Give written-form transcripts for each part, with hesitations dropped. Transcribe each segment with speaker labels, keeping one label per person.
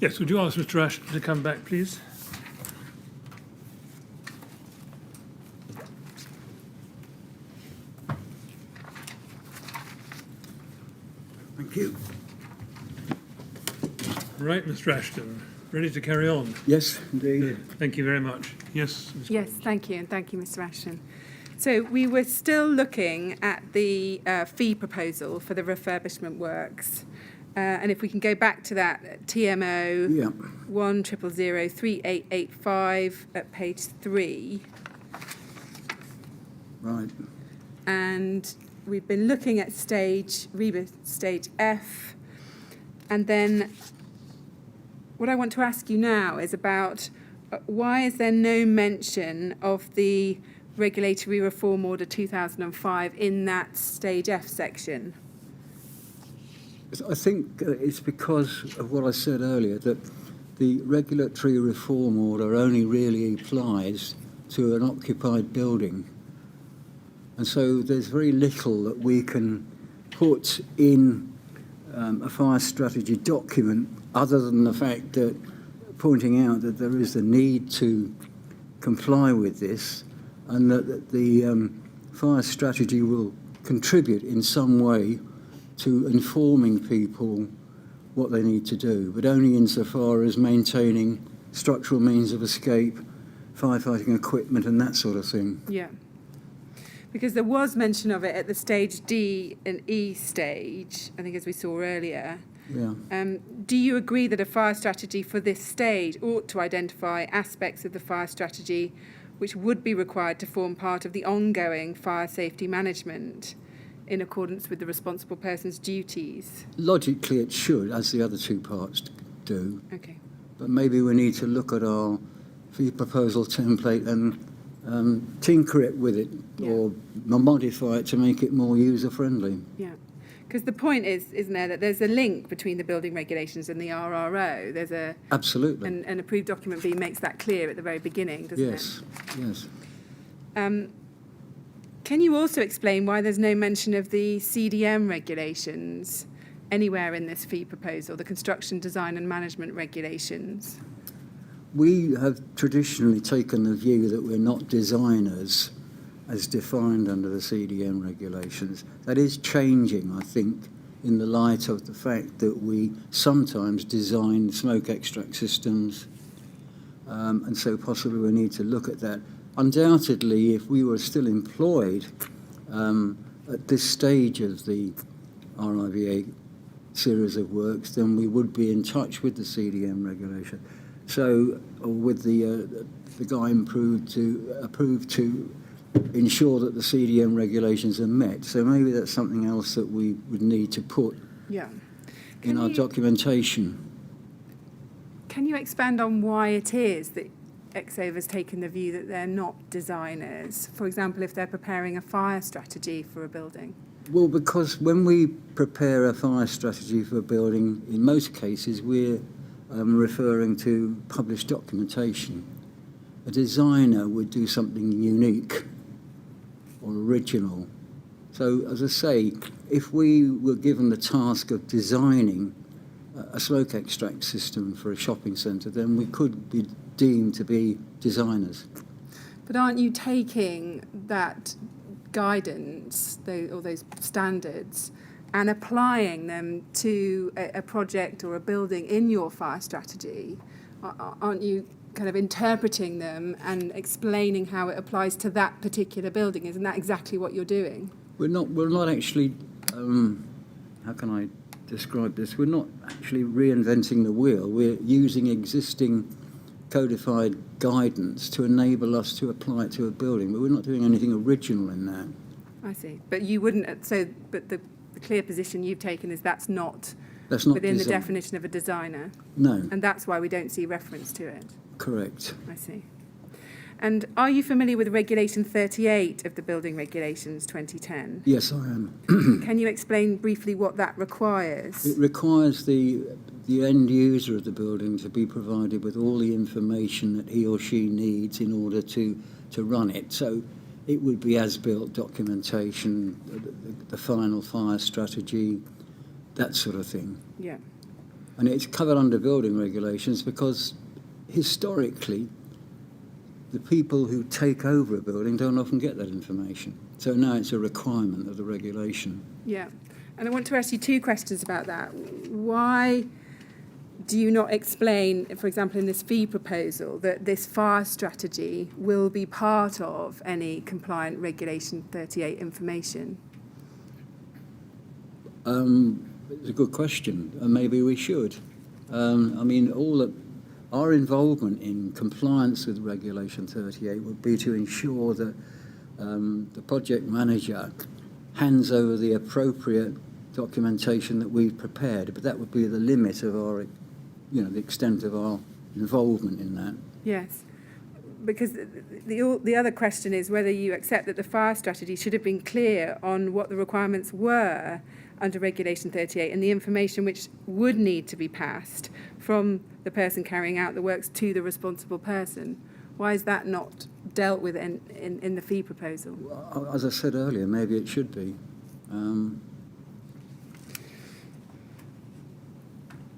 Speaker 1: Yes, would you ask Mr. Ashton to come back, please?
Speaker 2: Thank you.
Speaker 1: Right, Mr. Ashton, ready to carry on?
Speaker 2: Yes, indeed.
Speaker 1: Thank you very much. Yes? Ms.
Speaker 3: Yes, thank you, and thank you, Mr. Ashton. So we were still looking at the fee proposal for the refurbishment works. And if we can go back to that TMO 100038885 at page 3.
Speaker 2: Right.
Speaker 3: And we've been looking at stage F. And then what I want to ask you now is about why is there no mention of the Regulatory Reform Order 2005 in that stage F section?
Speaker 2: I think it's because of what I said earlier, that the Regulatory Reform Order only really applies to an occupied building. And so there's very little that we can put in a fire strategy document other than the fact that pointing out that there is a need to comply with this and that the fire strategy will contribute in some way to informing people what they need to do, but only insofar as maintaining structural means of escape, firefighting equipment and that sort of thing.
Speaker 3: Yeah. Because there was mention of it at the stage D and E stage, I think as we saw earlier.
Speaker 2: Yeah.
Speaker 3: Do you agree that a fire strategy for this stage ought to identify aspects of the fire strategy which would be required to form part of the ongoing fire safety management in accordance with the responsible person's duties?
Speaker 2: Logically it should, as the other two parts do.
Speaker 3: Okay.
Speaker 2: But maybe we need to look at our fee proposal template and tinker it with it, or modify it to make it more user-friendly.
Speaker 3: Yeah. Because the point is, isn't there, that there's a link between the building regulations and the RRO. There's a...
Speaker 2: Absolutely.
Speaker 3: And an approved document B makes that clear at the very beginning, doesn't it?
Speaker 2: Yes, yes.
Speaker 3: Can you also explain why there's no mention of the CDM regulations anywhere in this fee proposal, the construction design and management regulations?
Speaker 2: We have traditionally taken the view that we're not designers as defined under the CDM regulations. That is changing, I think, in the light of the fact that we sometimes design smoke extract systems, and so possibly we need to look at that. Undoubtedly, if we were still employed at this stage of the RIVA series of works, then we would be in touch with the CDM regulation. So, with the guy approved to ensure that the CDM regulations are met. So maybe that's something else that we would need to put in our documentation.
Speaker 3: Can you expand on why it is that Exova has taken the view that they're not designers? For example, if they're preparing a fire strategy for a building?
Speaker 2: Well, because when we prepare a fire strategy for a building, in most cases we're referring to published documentation. A designer would do something unique or original. So, as I say, if we were given the task of designing a smoke extract system for a shopping centre, then we could be deemed to be designers.
Speaker 3: But aren't you taking that guidance, or those standards, and applying them to a project or a building in your fire strategy? Aren't you kind of interpreting them and explaining how it applies to that particular building? Isn't that exactly what you're doing?
Speaker 2: We're not actually, how can I describe this? We're not actually reinventing the wheel. We're using existing codified guidance to enable us to apply it to a building, but we're not doing anything original in that.
Speaker 3: I see. But you wouldn't, but the clear position you've taken is that's not within the definition of a designer.
Speaker 2: No.
Speaker 3: And that's why we don't see reference to it.
Speaker 2: Correct.
Speaker 3: I see. And are you familiar with Regulation 38 of the Building Regulations 2010?
Speaker 2: Yes, I am.
Speaker 3: Can you explain briefly what that requires?
Speaker 2: It requires the end user of the building to be provided with all the information that he or she needs in order to run it. So it would be as-built documentation, the final fire strategy, that sort of thing.
Speaker 3: Yeah.
Speaker 2: And it's covered under building regulations because historically, the people who take over a building don't often get that information. So now it's a requirement of the regulation.
Speaker 3: Yeah. And I want to ask you two questions about that. Why do you not explain, for example, in this fee proposal, that this fire strategy will be part of any compliant Regulation 38 information?
Speaker 2: It's a good question, and maybe we should. Our involvement in compliance with Regulation 38 would be to ensure that the project manager hands over the appropriate documentation that we've prepared, but that would be the limit of our, the extent of our involvement in that.
Speaker 3: Yes, because the other question is whether you accept that the fire strategy should have been clear on what the requirements were under Regulation 38 and the information which would need to be passed from the person carrying out the works to the responsible person. Why is that not dealt with in the fee proposal?
Speaker 2: Well, as I said earlier, maybe it should be.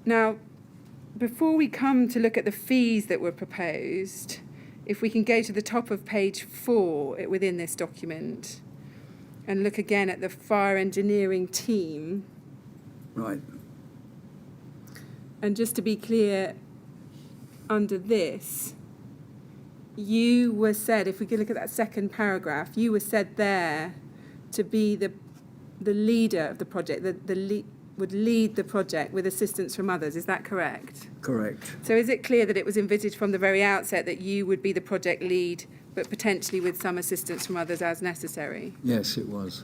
Speaker 3: Now, before we come to look at the fees that were proposed, if we can go to the top of page 4 within this document and look again at the fire engineering team.
Speaker 2: Right.
Speaker 3: And just to be clear, under this, you were said, if we could look at that second paragraph, you were said there to be the leader of the project, would lead the project with assistance from others. Is that correct?
Speaker 2: Correct.
Speaker 3: So is it clear that it was envisaged from the very outset that you would be the project lead, but potentially with some assistance from others as necessary?
Speaker 2: Yes, it was.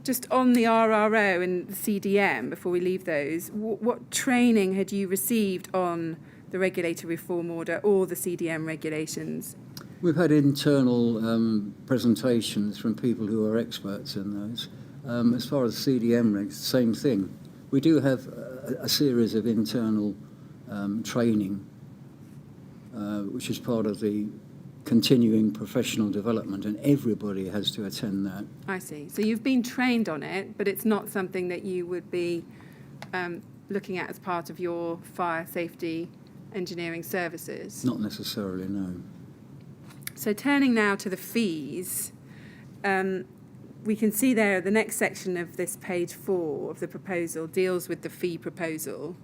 Speaker 3: Just on the RRO and the CDM, before we leave those, what training had you received on the Regulatory Reform Order or the CDM regulations?
Speaker 2: We've had internal presentations from people who are experts in those. As far as CDM regs, same thing. We do have a series of internal training, which is part of the continuing professional development, and everybody has to attend that.
Speaker 3: I see. So you've been trained on it, but it's not something that you would be looking at as part of your fire safety engineering services?
Speaker 2: Not necessarily, no.
Speaker 3: So turning now to the fees, we can see there the next section of this page 4 of the proposal deals with the fee proposal.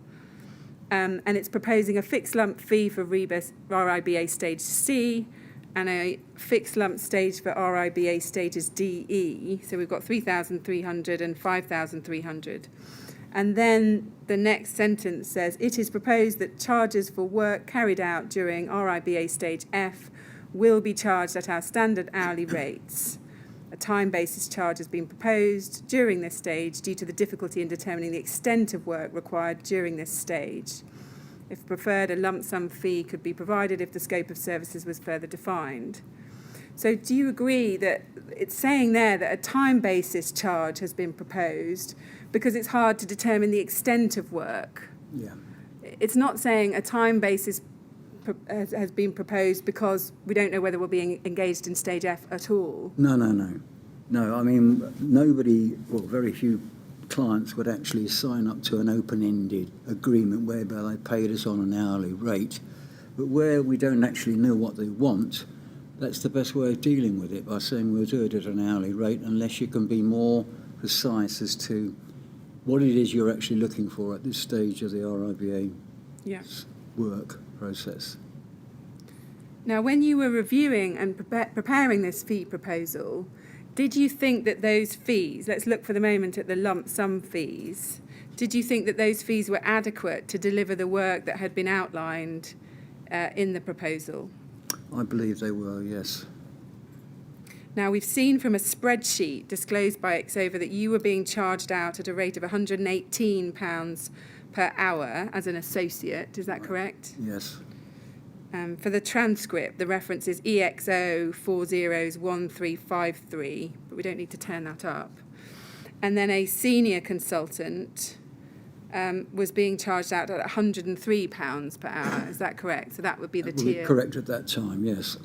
Speaker 3: And it's proposing a fixed lump fee for RIBA Stage C and a fixed lump stage for RIBA Stages D, E. So we've got 3,300 and 5,300. And then the next sentence says, it is proposed that charges for work carried out during RIBA Stage F will be charged at our standard hourly rates. A time basis charge has been proposed during this stage due to the difficulty in determining the extent of work required during this stage. If preferred, a lump sum fee could be provided if the scope of services was further defined. So do you agree that it's saying there that a time basis charge has been proposed because it's hard to determine the extent of work?
Speaker 2: Yeah.
Speaker 3: It's not saying a time basis has been proposed because we don't know whether we're being engaged in stage F at all.
Speaker 2: No. I mean, nobody, well, very few clients would actually sign up to an open-ended agreement whereby they paid us on an hourly rate. But where we don't actually know what they want, that's the best way of dealing with it, by saying we'll do it at an hourly rate unless you can be more precise as to what it is you're actually looking for at this stage of the RIBA work process.
Speaker 3: Now, when you were reviewing and preparing this fee proposal, did you think that those fees, let's look for the moment at the lump sum fees, did you think that those fees were adequate to deliver the work that had been outlined in the proposal?
Speaker 2: I believe they were, yes.
Speaker 3: Now, we've seen from a spreadsheet disclosed by Exova that you were being charged out at a rate of £118 per hour as an associate. Is that correct?
Speaker 2: Yes.
Speaker 3: For the transcript, the reference is EXO 401353, but we don't need to turn that up. And then a senior consultant was being charged out at £103 per hour. Is that correct? So that would be the
Speaker 2: That would be
Speaker 3: tier.
Speaker 2: correct at that time, yes.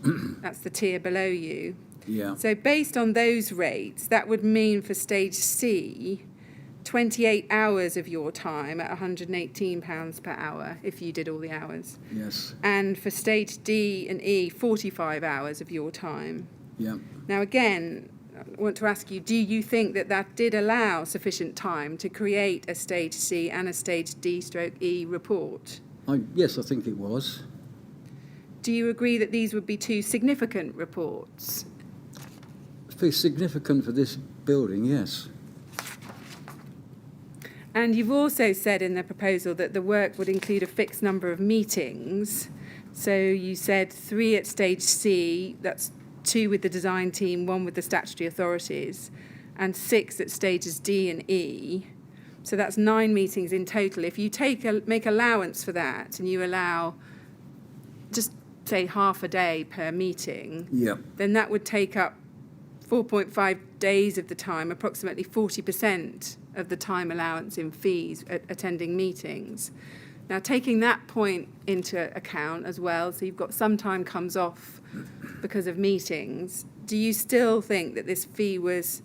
Speaker 3: That's the tier below you.
Speaker 2: Yeah.
Speaker 3: So based on those rates, that would mean for stage C, 28 hours of your time at £118 per hour if you did all the hours.
Speaker 2: Yes.
Speaker 3: And for stage D and E, 45 hours of your time.
Speaker 2: Yeah.
Speaker 3: Now again, I want to ask you, do you think that that did allow sufficient time to create a stage C and a stage D/E report?
Speaker 2: Yes, I think it was.
Speaker 3: Do you agree that these would be two significant reports?
Speaker 2: It's significant for this building, yes.
Speaker 3: And you've also said in the proposal that the work would include a fixed number of meetings. So you said 3 at stage C, that's 2 with the design team, 1 with the statutory authorities, and 6 at stages D and E. So that's 9 meetings in total. If you make allowance for that and you allow just, say, half a day per meeting,
Speaker 2: Yeah.
Speaker 3: then that would take up 4.5 days of the time, approximately 40% of the time allowance in fees at attending meetings. Now, taking that point into account as well, so you've got some time comes off because of meetings, do you still think that this fee was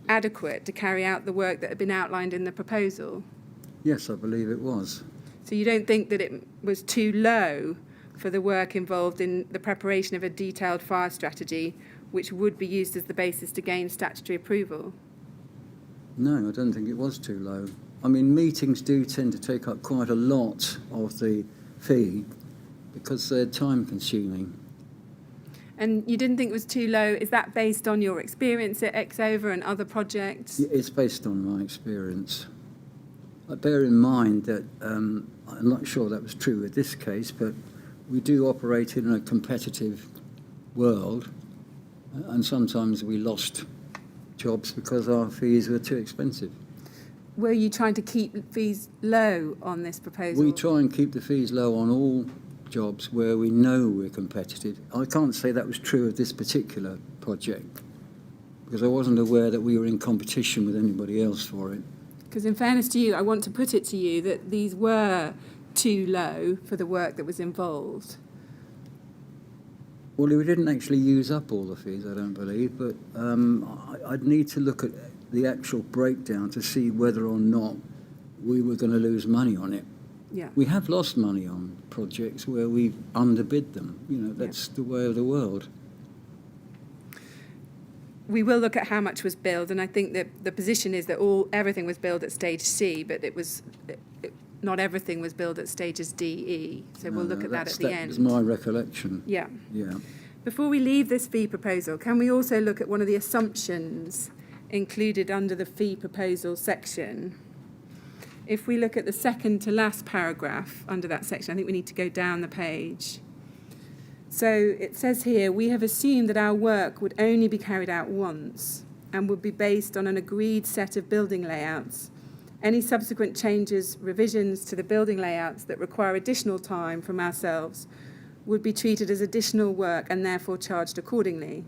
Speaker 3: adequate to carry out the work that had been outlined in the proposal?
Speaker 2: Yes, I believe it was.
Speaker 3: So you don't think that it was too low for the work involved in the preparation of a detailed fire strategy, which would be used as the basis to gain statutory approval?
Speaker 2: No, I don't think it was too low. I mean, meetings do tend to take up quite a lot of the fee because they're time-consuming.
Speaker 3: And you didn't think it was too low. Is that based on your experience at Exova and other projects?
Speaker 2: It's based on my experience. I bear in mind that I'm not sure that was true with this case, but we do operate in a competitive world, and sometimes we lost jobs because our fees were too expensive.
Speaker 3: Were you trying to keep fees low on this proposal?
Speaker 2: We try and keep the fees low on all jobs where we know we're competitive. I can't say that was true of this particular project because I wasn't aware that we were in competition with anybody else for it.
Speaker 3: Because in fairness to you, I want to put it to you that these were too low for the work that was involved.
Speaker 2: Well, we didn't actually use up all the fees, I don't believe, but I'd need to look at the actual breakdown to see whether or not we were going to lose money on it.
Speaker 3: Yeah.
Speaker 2: We have lost money on projects where we've underbid them. You know, that's the way of the world.
Speaker 3: We will look at how much was billed, and I think that the position is that everything was billed at stage C, but not everything was billed at stages D, E. So we'll look at that at the end.
Speaker 2: That was my recollection.
Speaker 3: Yeah.
Speaker 2: Yeah.
Speaker 3: Before we leave this fee proposal, can we also look at one of the assumptions included under the fee proposal section? If we look at the second to last paragraph under that section, I think we need to go down the page. So it says here, we have assumed that our work would only be carried out once and would be based on an agreed set of building layouts. Any subsequent changes, revisions to the building layouts that require additional time from ourselves would be treated as additional work and therefore charged accordingly.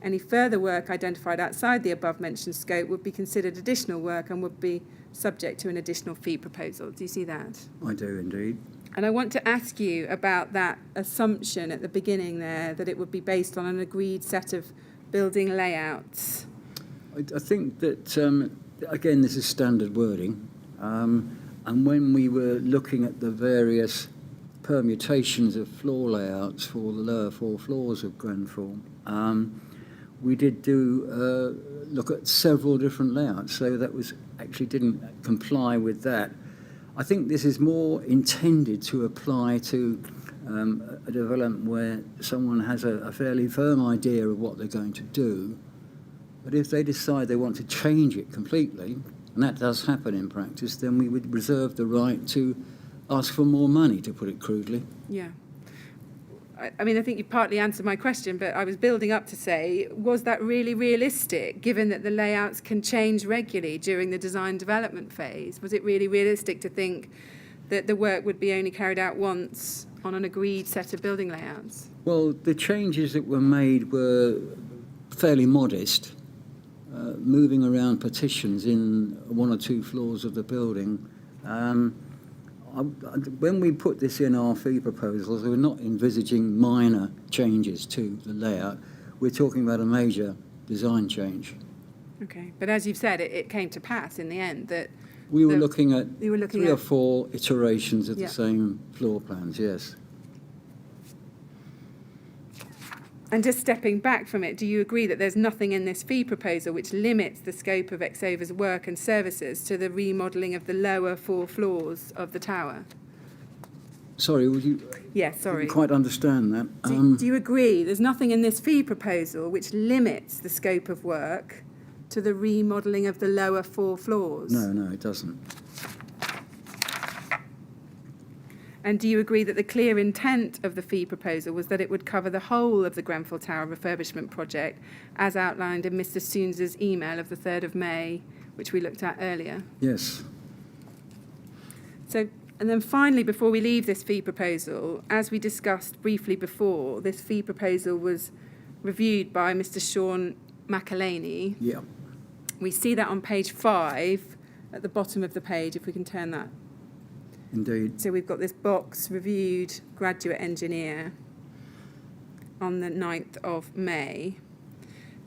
Speaker 3: Any further work identified outside the above-mentioned scope would be considered additional work and would be subject to an additional fee proposal. Do you see that? I
Speaker 2: do indeed.
Speaker 3: And I want to ask you about that assumption at the beginning there, that it would be based on an agreed set of building layouts.
Speaker 2: I think that, again, this is standard wording. And when we were looking at the various permutations of floor layouts for the lower 4 floors of Grenfell, we did look at several different layouts, so that was actually didn't comply with that. I think this is more intended to apply to a development where someone has a fairly firm idea of what they're going to do, but if they decide they want to change it completely, and that does happen in practice, then we would reserve the right to ask for more money, to put it crudely.
Speaker 3: Yeah. I mean, I think you partly answered my question, but I was building up to say, was that really realistic, given that the layouts can change regularly during the design development phase? Was it really realistic to think that the work would be only carried out once on an agreed set of building layouts?
Speaker 2: Well, the changes that were made were fairly modest, moving around partitions in 1 or 2 floors of the building When we put this in our fee proposals, we're not envisaging minor changes to the layout. We're talking about a major design change.
Speaker 3: Okay, but as you've said, it came to pass in the end that
Speaker 2: We were looking at
Speaker 3: you were looking
Speaker 2: three or
Speaker 3: at
Speaker 2: four iterations of
Speaker 3: Yeah.
Speaker 2: the same floor plans, yes.
Speaker 3: And just stepping back from it, do you agree that there's nothing in this fee proposal which limits the scope of Exova's work and services to the remodelling of the lower 4 floors of the tower?
Speaker 2: Sorry, would you
Speaker 3: Yes, sorry.
Speaker 2: didn't quite understand that?
Speaker 3: Do you agree there's nothing in this fee proposal which limits the scope of work to the remodelling of the lower 4 floors?
Speaker 2: No, it doesn't.
Speaker 3: And do you agree that the clear intent of the fee proposal was that it would cover the whole of the Grenfell Tower refurbishment project, as outlined in Mr. Soons's email of the 3rd of May, which we looked at earlier?
Speaker 2: Yes.
Speaker 3: So, and then finally, before we leave this fee proposal, as we discussed briefly before, this fee proposal was reviewed by Mr. Sean Mack.
Speaker 2: Yeah.
Speaker 3: We see that on page 5, at the bottom of the page, if we can turn that.
Speaker 2: Indeed.
Speaker 3: So we've got this box, reviewed graduate engineer, on the 9th of May.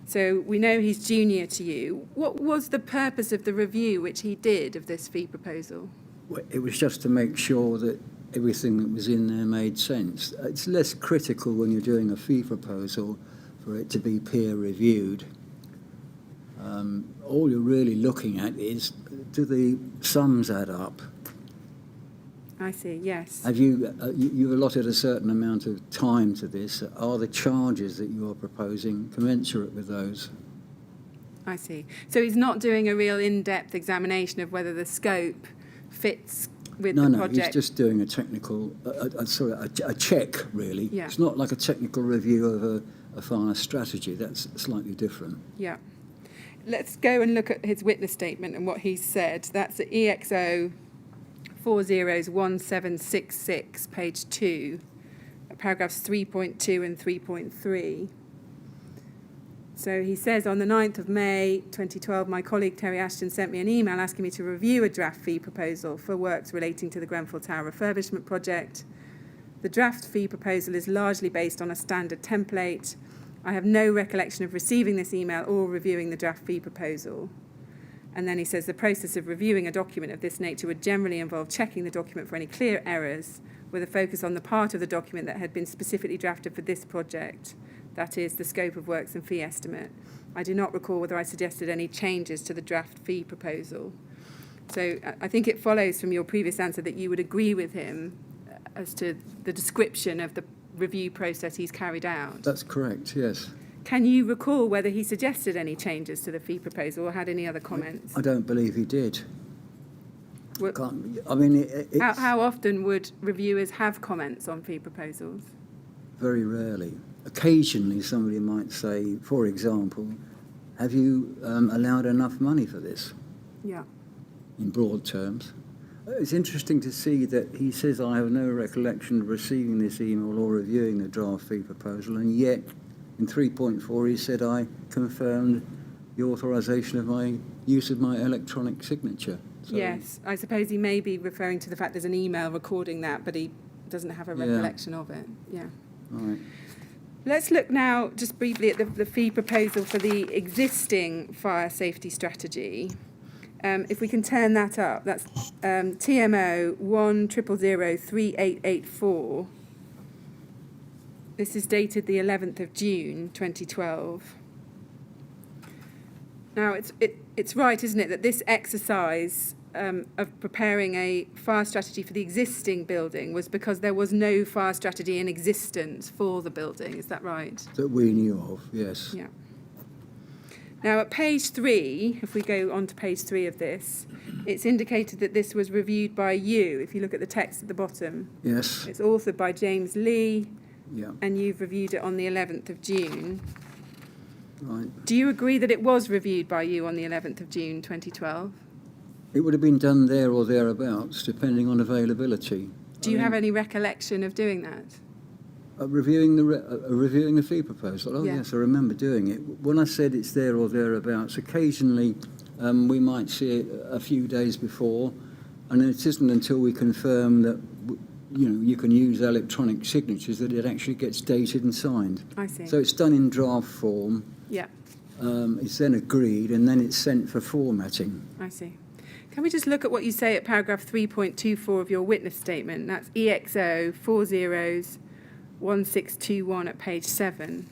Speaker 3: So we know he's junior to you. What was the purpose of the review which he did of this fee proposal?
Speaker 2: Well, it was just to make sure that everything that was in there made sense. It's less critical when you're doing a fee proposal for it to be peer reviewed. All you're really looking at is, do the sums add up?
Speaker 3: I see, yes.
Speaker 2: Have you've allotted a certain amount of time to this? Are the charges that you are proposing commensurate with those?
Speaker 3: I see. So he's not doing a real in-depth examination of whether the scope fits with the
Speaker 2: No,
Speaker 3: project?
Speaker 2: he's just doing a technical, a check, really.
Speaker 3: Yeah.
Speaker 2: It's not like a technical review of a fire strategy. That's slightly different.
Speaker 3: Yeah. Let's go and look at his witness statement and what he said. That's at EXO 401766, page 2, paragraphs 3.2 and 3.3. So he says, on the 9th of May 2012, my colleague Terry Ashton sent me an email asking me to review a draft fee proposal for works relating to the Grenfell Tower refurbishment project. The draft fee proposal is largely based on a standard template. I have no recollection of receiving this email or reviewing the draft fee proposal. And then he says the process of reviewing a document of this nature would generally involve checking the document for any clear errors, with a focus on the part of the document that had been specifically drafted for this project, that is, the scope of works and fee estimate. I do not recall whether I suggested any changes to the draft fee proposal. So I think it follows from your previous answer that you would agree with him as to the description of the review process he's carried out.
Speaker 2: That's correct, yes.
Speaker 3: Can you recall whether he suggested any changes to the fee proposal or had any other comments?
Speaker 2: I don't believe he did.
Speaker 3: Well,
Speaker 2: I mean, it's
Speaker 3: how often would reviewers have comments on fee proposals?
Speaker 2: very rarely. Occasionally somebody might say, for example, have you allowed enough money for this,
Speaker 3: Yeah.
Speaker 2: in broad terms? It's interesting to see that he says, I have no recollection of receiving this email or reviewing the draft fee proposal, and yet in 3.4 he said, I confirmed the authorisation of my use of my electronic signature. So,
Speaker 3: Yes, I suppose he may be referring to the fact there's an email recording that, but he doesn't have a recollection of it. Yeah.
Speaker 2: Right.
Speaker 3: Let's look now just briefly at the fee proposal for the existing fire safety strategy. If we can turn that up, that's TMO 100038884. This is dated the 11th of June 2012. Now, it's right, isn't it, that this exercise of preparing a fire strategy for the existing building was because there was no fire strategy in existence for the building. Is that right?
Speaker 2: That we knew of, yes.
Speaker 3: Yeah. Now, at page 3, if we go on to page 3 of this, it's indicated that this was reviewed by you. If you look at the text at the bottom,
Speaker 2: Yes,
Speaker 3: it's authored by James Lee,
Speaker 2: yeah,
Speaker 3: and you've reviewed it on the 11th of June.
Speaker 2: right.
Speaker 3: Do you agree that it was reviewed by you on the 11th of June 2012?
Speaker 2: It would have been done there or thereabouts, depending on availability.
Speaker 3: Do you have any recollection of doing that?
Speaker 2: Reviewing the fee proposal. Oh,
Speaker 3: Yeah.
Speaker 2: yes, I remember doing it. When I said it's there or thereabouts, occasionally we might see it a few days before. And it isn't until we confirm that, you can use electronic signatures that it actually gets dated and signed.
Speaker 3: I see.
Speaker 2: So it's done in draft form.
Speaker 3: Yeah,
Speaker 2: It's then agreed, and then it's sent for formatting.
Speaker 3: I see. Can we just look at what you say at paragraph 3.24 of your witness statement? That's EXO 401621 at page 7.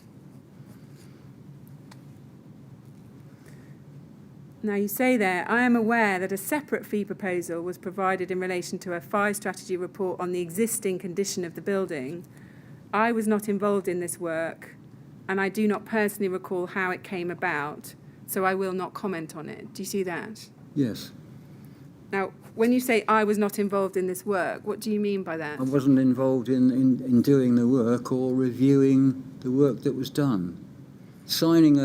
Speaker 3: Now you say there, I am aware that a separate fee proposal was provided in relation to a fire strategy report on the existing condition of the building. I was not involved in this work, and I do not personally recall how it came about, so I will not comment on it. Do you see that?
Speaker 2: Yes.
Speaker 3: Now, when you say I was not involved in this work, what do you mean by that?
Speaker 2: I wasn't involved in doing the work or reviewing the work that was done. Signing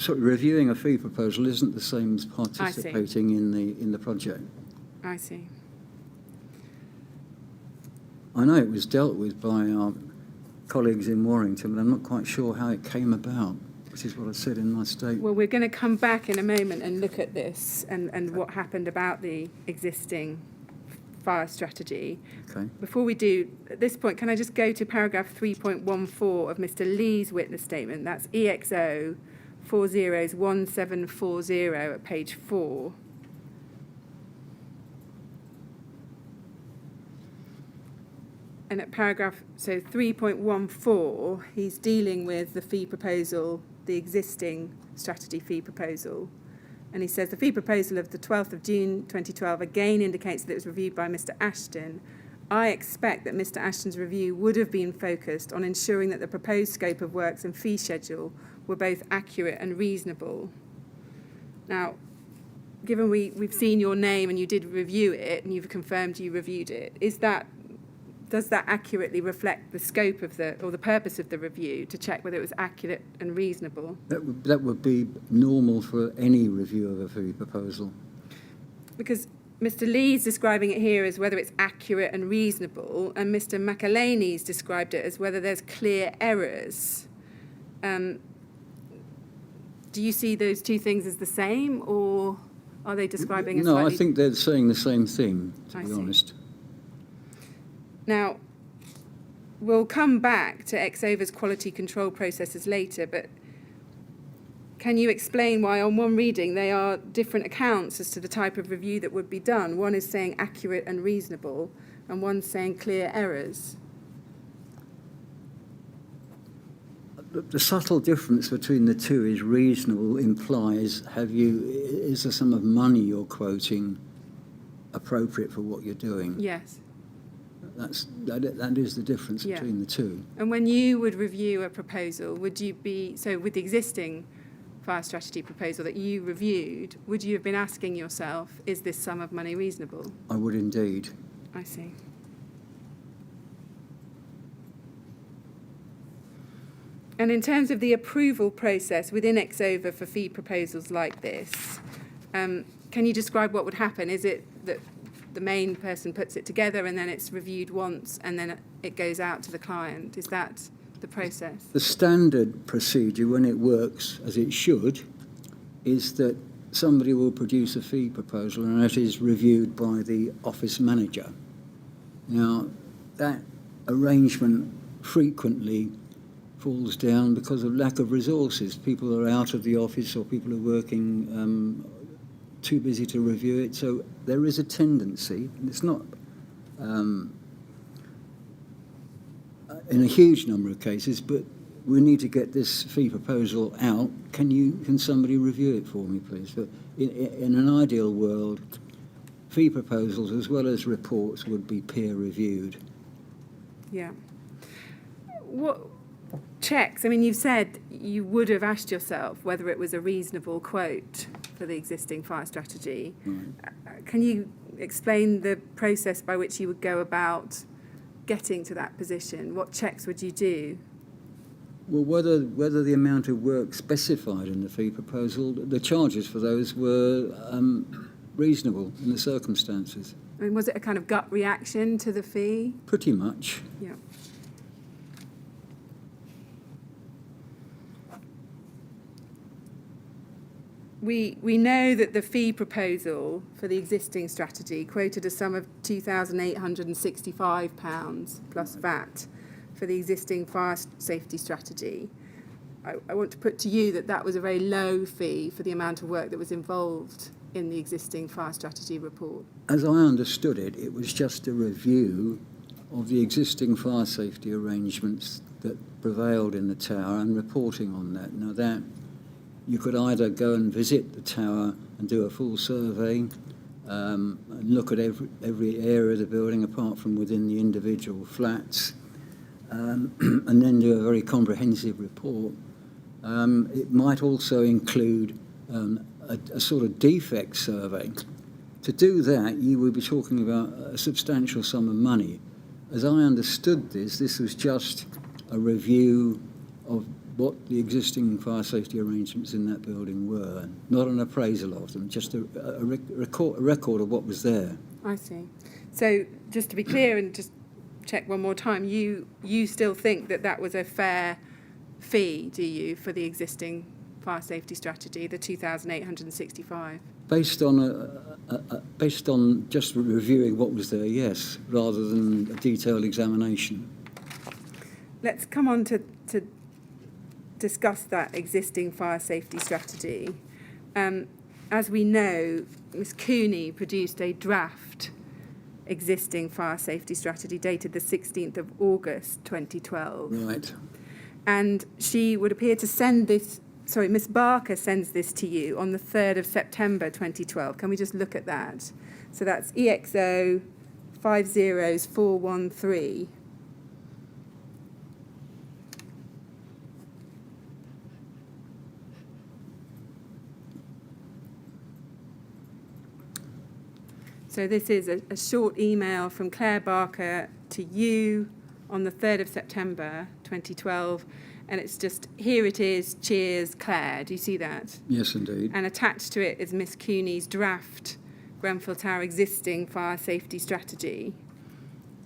Speaker 2: reviewing a fee proposal isn't the same as participating in the project.
Speaker 3: I see.
Speaker 2: I know it was dealt with by our colleagues in Warrington, but I'm not quite sure how it came about, which is what I said in my statement.
Speaker 3: Well, we're going to come back in a moment and look at this and what happened about the existing fire strategy.
Speaker 2: Okay.
Speaker 3: Before we do, at this point, can I just go to paragraph 3.14 of Mr. Lee's witness statement? That's EXO 401740 at page 4. And at paragraph, 3.14, he's dealing with the fee proposal, the existing strategy fee proposal. And he says the fee proposal of the 12th of June 2012 again indicates that it was reviewed by Mr. Ashton. I expect that Mr. Ashton's review would have been focused on ensuring that the proposed scope of works and fee schedule were both accurate and reasonable. Now, given we've seen your name and you did review it and you've confirmed you reviewed it, does that accurately reflect the scope of the purpose of the review to check whether it was accurate and reasonable?
Speaker 2: That would be normal for any review of a fee proposal.
Speaker 3: Because Mr. Lee's describing it here as whether it's accurate and reasonable, and Mr. McElhaney's described it as whether there's clear errors. Do you see those two things as the same, or are they describing a slightly...
Speaker 2: No, I think they're saying the same thing, to be honest.
Speaker 3: Now, we'll come back to Exova's quality control processes later, but can you explain why on one reading they are different accounts as to the type of review that would be done? One is saying accurate and reasonable, and one's saying clear errors.
Speaker 2: The subtle difference between the two is reasonable implies is the sum of money you're quoting appropriate for what you're doing?
Speaker 3: Yes.
Speaker 2: That is the difference between the two.
Speaker 3: And when you would review a proposal, would you be, so with the existing fire strategy proposal that you reviewed, would you have been asking yourself, is this sum of money reasonable?
Speaker 2: I would indeed.
Speaker 3: I see. And in terms of the approval process within Exova for fee proposals like this, can you describe what would happen? Is it that the main person puts it together and then it's reviewed once and then it goes out to the client? Is that the process?
Speaker 2: The standard procedure, when it works as it should, is that somebody will produce a fee proposal and that is reviewed by the office manager. Now, that arrangement frequently falls down because of lack of resources. People are out of the office or people are working too busy to review it. So there is a tendency, and it's not in a huge number of cases, but we need to get this fee proposal out. Can somebody review it for me, please? But in an ideal world, fee proposals as well as reports would be peer reviewed.
Speaker 3: Yeah. What checks? I mean, you've said you would have asked yourself whether it was a reasonable quote for the existing fire strategy. Right. Can you explain the process by which you would go about getting to that position? What checks would you do?
Speaker 2: Well, whether the amount of work specified in the fee proposal, the charges for those were reasonable in the circumstances.
Speaker 3: I mean, was it a kind of gut reaction to the fee?
Speaker 2: Pretty much.
Speaker 3: Yeah. we know that the fee proposal for the existing strategy quoted a sum of £2,865 plus VAT for the existing fire safety strategy. I want to put to you that that was a very low fee for the amount of work that was involved in the existing fire strategy report.
Speaker 2: As I understood it, it was just a review of the existing fire safety arrangements that prevailed in the tower and reporting on that. Now that you could either go and visit the tower and do a full survey and look at every area of the building apart from within the individual flats and then do a very comprehensive report. It might also include a sort of defect survey. To do that, you would be talking about a substantial sum of money. As I understood this was just a review of what the existing fire safety arrangements in that building were, not an appraisal of them, just a record of what was there.
Speaker 3: I see. So just to be clear and just check one more time, you still think that that was a fair fee, do you, for the existing fire safety strategy, the 2,865?
Speaker 2: Based on just reviewing what was there, yes, rather than a detailed examination.
Speaker 3: Let's come on to discuss that existing fire safety strategy. As we know, Ms Cooney produced a draft existing fire safety strategy dated the 16th of August 2012.
Speaker 2: Right.
Speaker 3: And she would appear to send this, Ms Barker sends this to you on the 3rd of September 2012. Can we just look at that? So that's EXO 50413. So this is a short email from Claire Barker to you on the 3rd of September 2012, and it's just, here it is, cheers, Claire. Do you see that?
Speaker 2: Yes, indeed.
Speaker 3: And attached to it is Miss Cooney's draft Grenfell Tower existing fire safety strategy.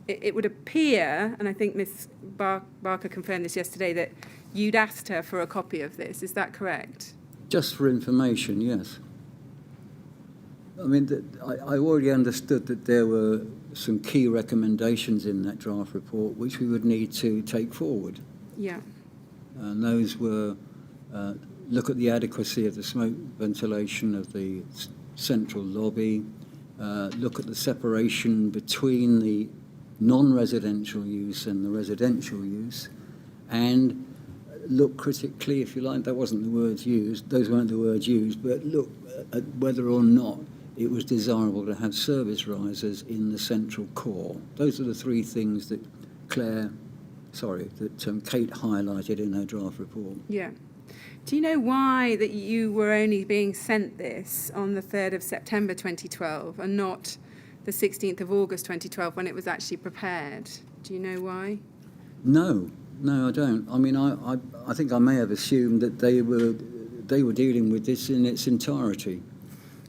Speaker 3: It would appear, and I think Miss Barker confirmed this yesterday, that you'd asked her for a copy of this. Is that correct?
Speaker 2: Just for information, yes. I mean, I already understood that there were some key recommendations in that draft report which we would need to take forward.
Speaker 3: Yeah.
Speaker 2: And those were look at the adequacy of the smoke ventilation of the central lobby, look at the separation between the non-residential use and the residential use, and look critically, if you like, that wasn't the words used, those weren't the words used, but look at whether or not it was desirable to have service risers in the central core. Those are the three things that Kate highlighted in her draft report.
Speaker 3: Yeah. Do you know why that you were only being sent this on the 3rd of September 2012 and not the 16th of August 2012 when it was actually prepared? Do you know why?
Speaker 2: No, I don't. I mean, I think I may have assumed that they were dealing with this in its entirety.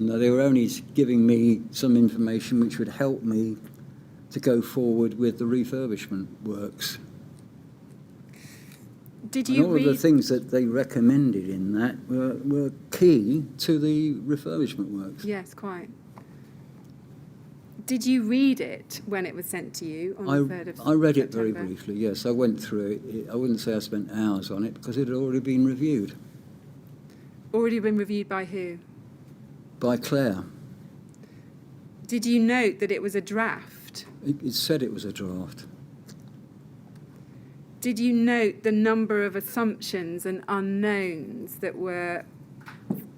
Speaker 2: No, they were only giving me some information which would help me to go forward with the refurbishment works.
Speaker 3: Did you
Speaker 2: all of the things that they recommended in that were key to the refurbishment works.
Speaker 3: Yes, quite. Did you read it when it was sent to you on the 3rd of September?
Speaker 2: I read it very briefly, yes. I went through it. I wouldn't say I spent hours on it because it had already been reviewed.
Speaker 3: Already been reviewed by who?
Speaker 2: By Claire.
Speaker 3: Did you note that it was a draft?
Speaker 2: It said it was a draft.
Speaker 3: Did you note the number of assumptions and unknowns that were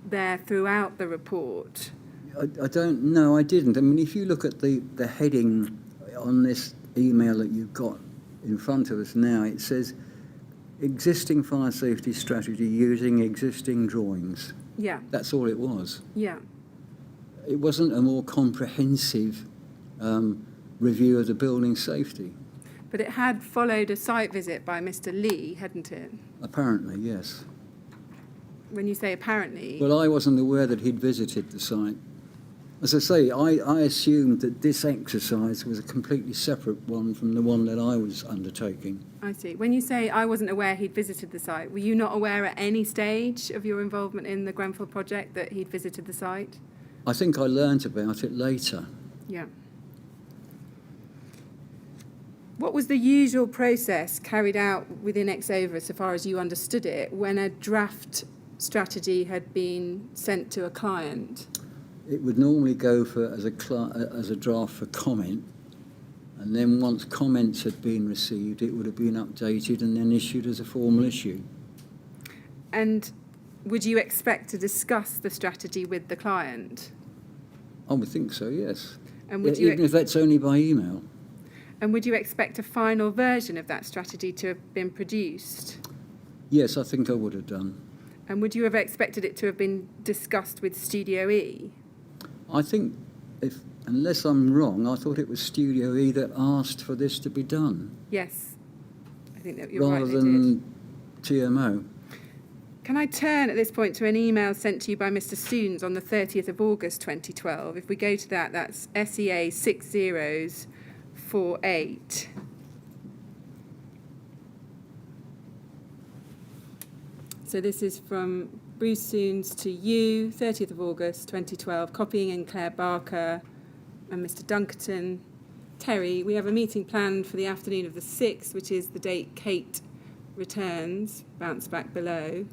Speaker 3: there throughout the report?
Speaker 2: I don't know, I didn't. I mean, if you look at the heading on this email that you've got in front of us now, it says existing fire safety strategy using existing drawings.
Speaker 3: Yeah.
Speaker 2: That's all it was.
Speaker 3: Yeah.
Speaker 2: It wasn't a more comprehensive review of the building safety.
Speaker 3: But it had followed a site visit by Mr. Lee, hadn't it?
Speaker 2: Apparently, yes.
Speaker 3: When you say apparently...
Speaker 2: Well, I wasn't aware that he'd visited the site. As I say, I assumed that this exercise was a completely separate one from the one that I was undertaking.
Speaker 3: I see. When you say I wasn't aware he'd visited the site, were you not aware at any stage of your involvement in the Grenfell project that he'd visited the site?
Speaker 2: I think I learnt about it later.
Speaker 3: Yeah. What was the usual process carried out within Exova, so far as you understood it, when a draft strategy had been sent to a client?
Speaker 2: It would normally go as a draft for comment, and then once comments had been received, it would have been updated and then issued as a formal issue.
Speaker 3: And would you expect to discuss the strategy with the client?
Speaker 2: I would think so, yes.
Speaker 3: And would
Speaker 2: Even if that's only by email.
Speaker 3: And would you expect a final version of that strategy to have been produced?
Speaker 2: Yes, I think I would have done.
Speaker 3: And would you have expected it to have been discussed with Studio E?
Speaker 2: I think, unless I'm wrong, I thought it was Studio E that asked for this to be done.
Speaker 3: Yes, I think that you're right.
Speaker 2: Rather
Speaker 3: They
Speaker 2: than
Speaker 3: did.
Speaker 2: TMO.
Speaker 3: Can I turn at this point to an email sent to you by Mr. Soons on the 30th of August 2012? If we go to that, that's SEA 6048. So this is from Bruce Soons to you, 30th of August 2012, copying in Claire Barker and Mr. Dunkerton. Terry, we have a meeting planned for the afternoon of the 6th, which is the date Kate returns, bounce back below.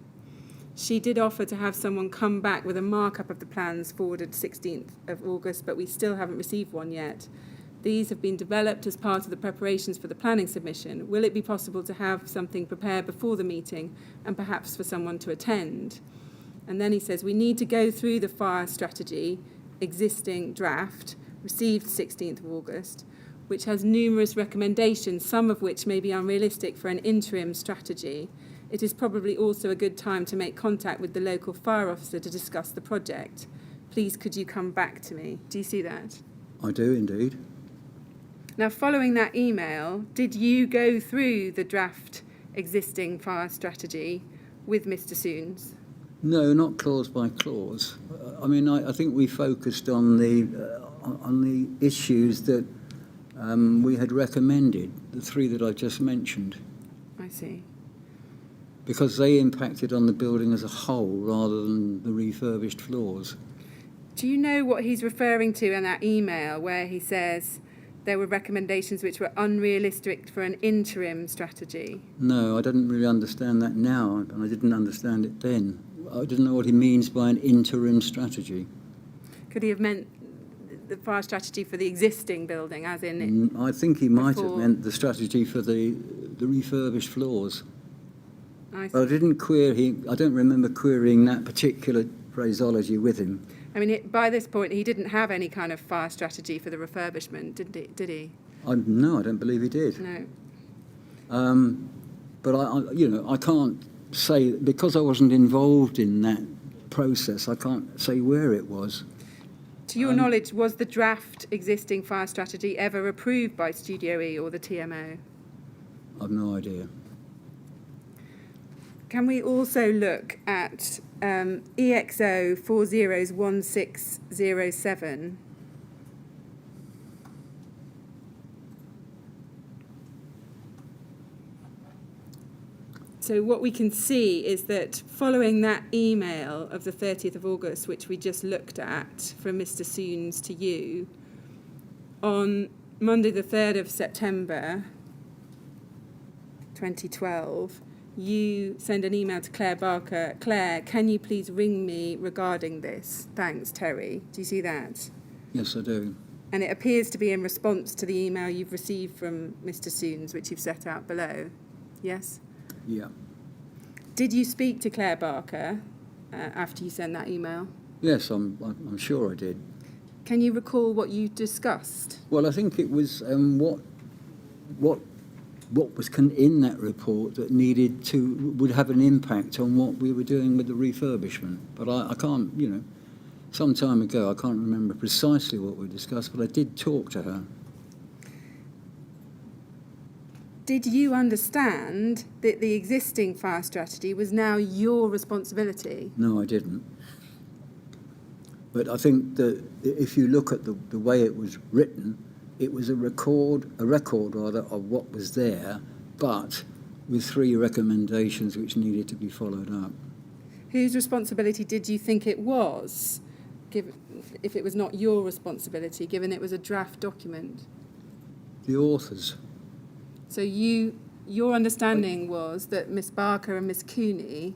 Speaker 3: She did offer to have someone come back with a markup of the plans forwarded 16th of August, but we still haven't received one yet. These have been developed as part of the preparations for the planning submission. Will it be possible to have something prepared before the meeting and perhaps for someone to attend? And then he says, we need to go through the fire strategy, existing draft, received 16th of August, which has numerous recommendations, some of which may be unrealistic for an interim strategy. It is probably also a good time to make contact with the local fire officer to discuss the project. Please, could you come back to me? Do you see that?
Speaker 2: I do indeed.
Speaker 3: Now, following that email, did you go through the draft existing fire strategy with Mr. Soons?
Speaker 2: No, not clause by clause. I mean, I think we focused on the issues that we had recommended, the three that I just mentioned,
Speaker 3: I see.
Speaker 2: because they impacted on the building as a whole rather than the refurbished floors.
Speaker 3: Do you know what he's referring to in that email where he says there were recommendations which were unrealistic for an interim strategy?
Speaker 2: No, I didn't really understand that now, and I didn't understand it then. I didn't know what he means by an interim strategy.
Speaker 3: Could he have meant the fire strategy for the existing building, as in...
Speaker 2: I think he might have
Speaker 3: before-
Speaker 2: meant the strategy for the refurbished floors.
Speaker 3: I see.
Speaker 2: But I don't remember querying that particular phraseology with him.
Speaker 3: I mean, by this point, he didn't have any kind of fire strategy for the refurbishment, did he?
Speaker 2: No, I don't believe he did.
Speaker 3: No.
Speaker 2: But I can't say, because I wasn't involved in that process, I can't say where it was.
Speaker 3: To your knowledge, was the draft existing fire strategy ever approved by Studio E or the TMO?
Speaker 2: I've no idea.
Speaker 3: Can we also look at EXO 401607? So what we can see is that following that email of the 30th of August, which we just looked at from Mr. Soons to you, on Monday the 3rd of September 2012, you send an email to Claire Barker. Claire, can you please ring me regarding this? Thanks, Terry. Do you see that?
Speaker 2: Yes, I do.
Speaker 3: And it appears to be in response to the email you've received from Mr. Soons, which you've set out below. Yes?
Speaker 2: Yeah.
Speaker 3: Did you speak to Claire Barker after you sent that email?
Speaker 2: Yes, I'm sure I did.
Speaker 3: Can you recall what you discussed?
Speaker 2: Well, I think it was what was in that report that would have an impact on what we were doing with the refurbishment. But I can't, some time ago, I can't remember precisely what we discussed, but I did talk to her.
Speaker 3: Did you understand that the existing fire strategy was now your responsibility?
Speaker 2: No, I didn't. But I think that if you look at the way it was written, it was a record rather, of what was there, but with 3 recommendations which needed to be followed up.
Speaker 3: Whose responsibility did you think it was, if it was not your responsibility, given it was a draft document?
Speaker 2: The authors.
Speaker 3: So your understanding was that Miss Barker and Miss Cooney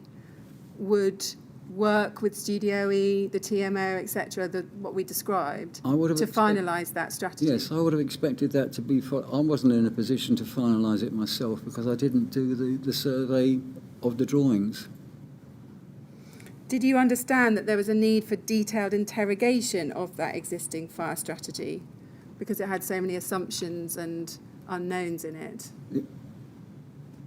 Speaker 3: would work with Studio E, the TMO, etc., what we described, to finalise that strategy?
Speaker 2: Yes, I would have expected that to be... I wasn't in a position to finalise it myself because I didn't do the survey of the drawings.
Speaker 3: Did you understand that there was a need for detailed interrogation of that existing fire strategy because it had so many assumptions and unknowns in it?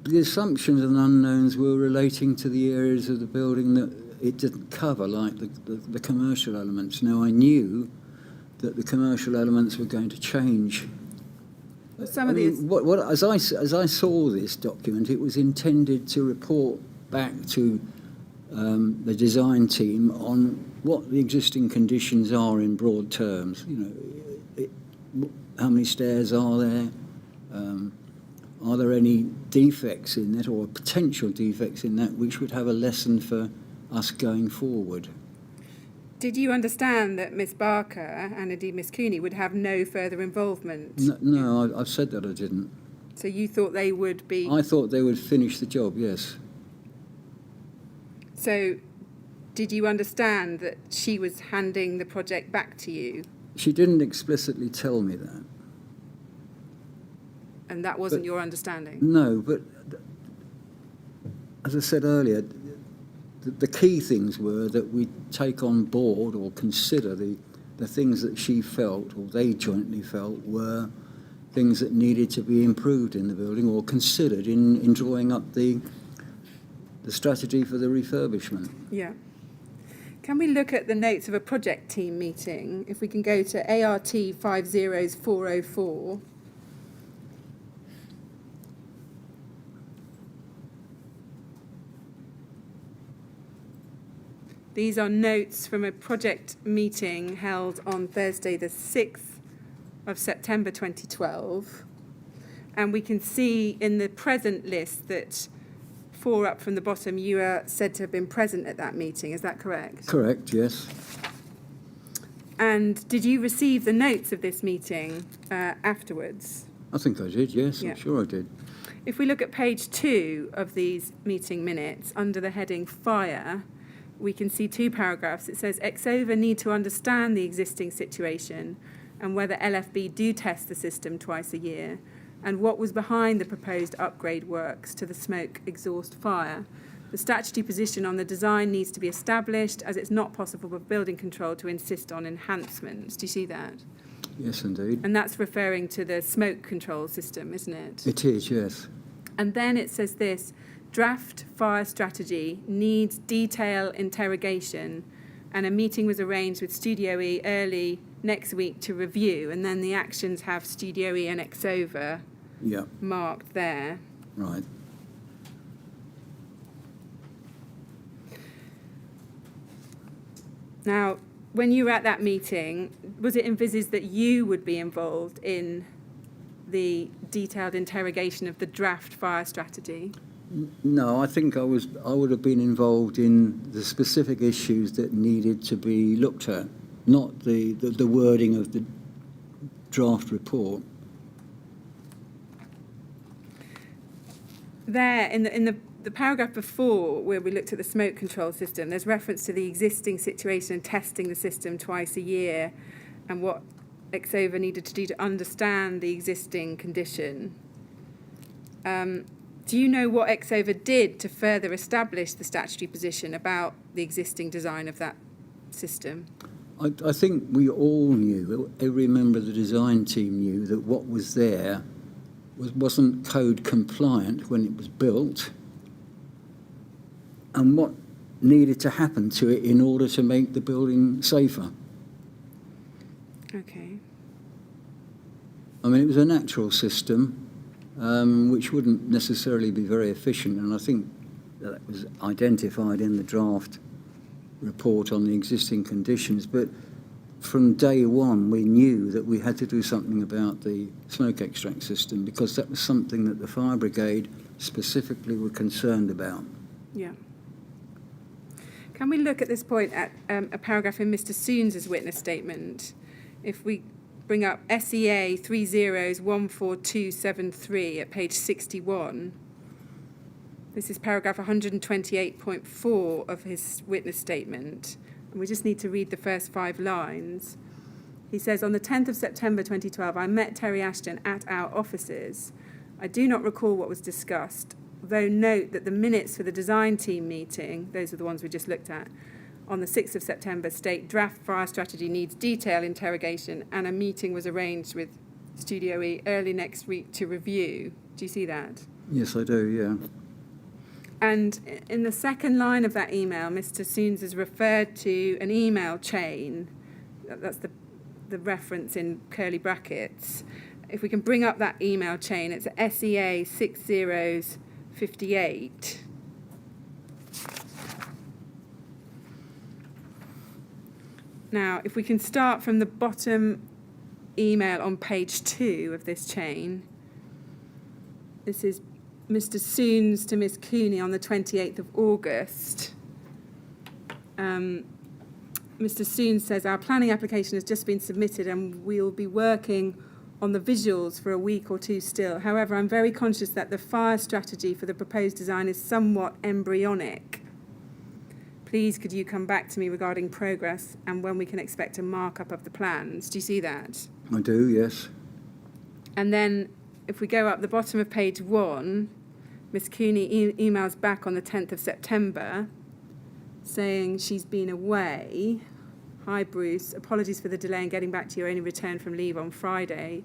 Speaker 2: The assumptions and unknowns were relating to the areas of the building that it didn't cover, like the commercial elements. Now, I knew that the commercial elements were going to change.
Speaker 3: Some of these...
Speaker 2: As I saw this document, it was intended to report back to the design team on what the existing conditions are in broad terms. You know, how many stairs are there? Are there any defects in that, or potential defects in that, which would have a lesson for us going forward?
Speaker 3: Did you understand that Miss Barker and indeed Miss Cooney would have no further involvement?
Speaker 2: No, I've said that I didn't.
Speaker 3: So you thought they would be...
Speaker 2: I thought they would finish the job, yes.
Speaker 3: So did you understand that she was handing the project back to you?
Speaker 2: She didn't explicitly tell me that.
Speaker 3: And that wasn't your understanding?
Speaker 2: No, but as I said earlier, the key things were that we take on board or consider the things that she felt, or they jointly felt, were things that needed to be improved in the building or considered in drawing up the strategy for the refurbishment.
Speaker 3: Yeah. Can we look at the notes of a project team meeting? If we can go to ART 50404. These are notes from a project meeting held on Thursday, the 6th of September 2012. And we can see in the present list that 4 up from the bottom, you are said to have been present at that meeting. Is that correct?
Speaker 2: Correct, yes.
Speaker 3: And did you receive the notes of this meeting afterwards?
Speaker 2: I think I did, yes.
Speaker 3: Yeah.
Speaker 2: I'm sure I did.
Speaker 3: If we look at page 2 of these meeting minutes, under the heading Fire, we can see 2 paragraphs. It says, Exova need to understand the existing situation and whether LFB do test the system twice a year, and what was behind the proposed upgrade works to the smoke exhaust fire. The statutory position on the design needs to be established, as it's not possible for building control to insist on enhancements. Do you see that?
Speaker 2: Yes, indeed.
Speaker 3: And that's referring to the smoke control system, isn't it?
Speaker 2: It is, yes.
Speaker 3: And then it says this, draft fire strategy needs detailed interrogation, and a meeting was arranged with Studio E early next week to review, and then the actions have Studio E and Exova marked there.
Speaker 2: Right.
Speaker 3: Now, when you were at that meeting, was it envisaged that you would be involved in the detailed interrogation of the draft fire strategy?
Speaker 2: No, I think I would have been involved in the specific issues that needed to be looked at, not the wording of the draft report.
Speaker 3: There, in the paragraph before, where we looked at the smoke control system, there's reference to the existing situation and testing the system twice a year, and what Exova needed to do to understand the existing condition. Do you know what Exova did to further establish the statutory position about the existing design of that system?
Speaker 2: I think we all knew, every member of the design team knew, that what was there wasn't code compliant when it was built, and what needed to happen to it in order to make the building safer.
Speaker 3: Okay.
Speaker 2: I mean, it was a natural system, which wouldn't necessarily be very efficient, and I think that was identified in the draft report on the existing conditions, but from day one we knew that we had to do something about the smoke extract system because that was something that the fire brigade specifically were concerned about.
Speaker 3: Yeah. Can we look at this point at a paragraph in Mr. Soons's witness statement? If we bring up SEA 30s14273 at page 61. This is paragraph 128.4 of his witness statement. And we just need to read the first 5 lines. He says, on the 10th of September 2012, I met Terry Ashton at our offices. I do not recall what was discussed, though note that the minutes for the design team meeting, those are the ones we just looked at, on the 6th of September state draft fire strategy needs detailed interrogation and a meeting was arranged with Studio E early next week to review. Do you see that?
Speaker 2: Yes, I do, yeah.
Speaker 3: And in the second line of that email, Mr. Soons has referred to an email chain. That's the reference in curly brackets. If we can bring up that email chain, it's SEA 60s58. Now, if we can start from the bottom email on page 2 of this chain, this is Mr. Soons to Miss Cooney on the 28th of August. Mr. Soons says, our planning application has just been submitted and we'll be working on the visuals for a week or 2 still. However, I'm very conscious that the fire strategy for the proposed design is somewhat embryonic. Please, could you come back to me regarding progress and when we can expect a markup of the plans? Do you see that?
Speaker 2: I do, yes.
Speaker 3: And then if we go up the bottom of page 1, Miss Cooney emails back on the 10th of September saying she's been away. Hi, Bruce. Apologies for the delay in getting back to you. I only returned from leave on Friday.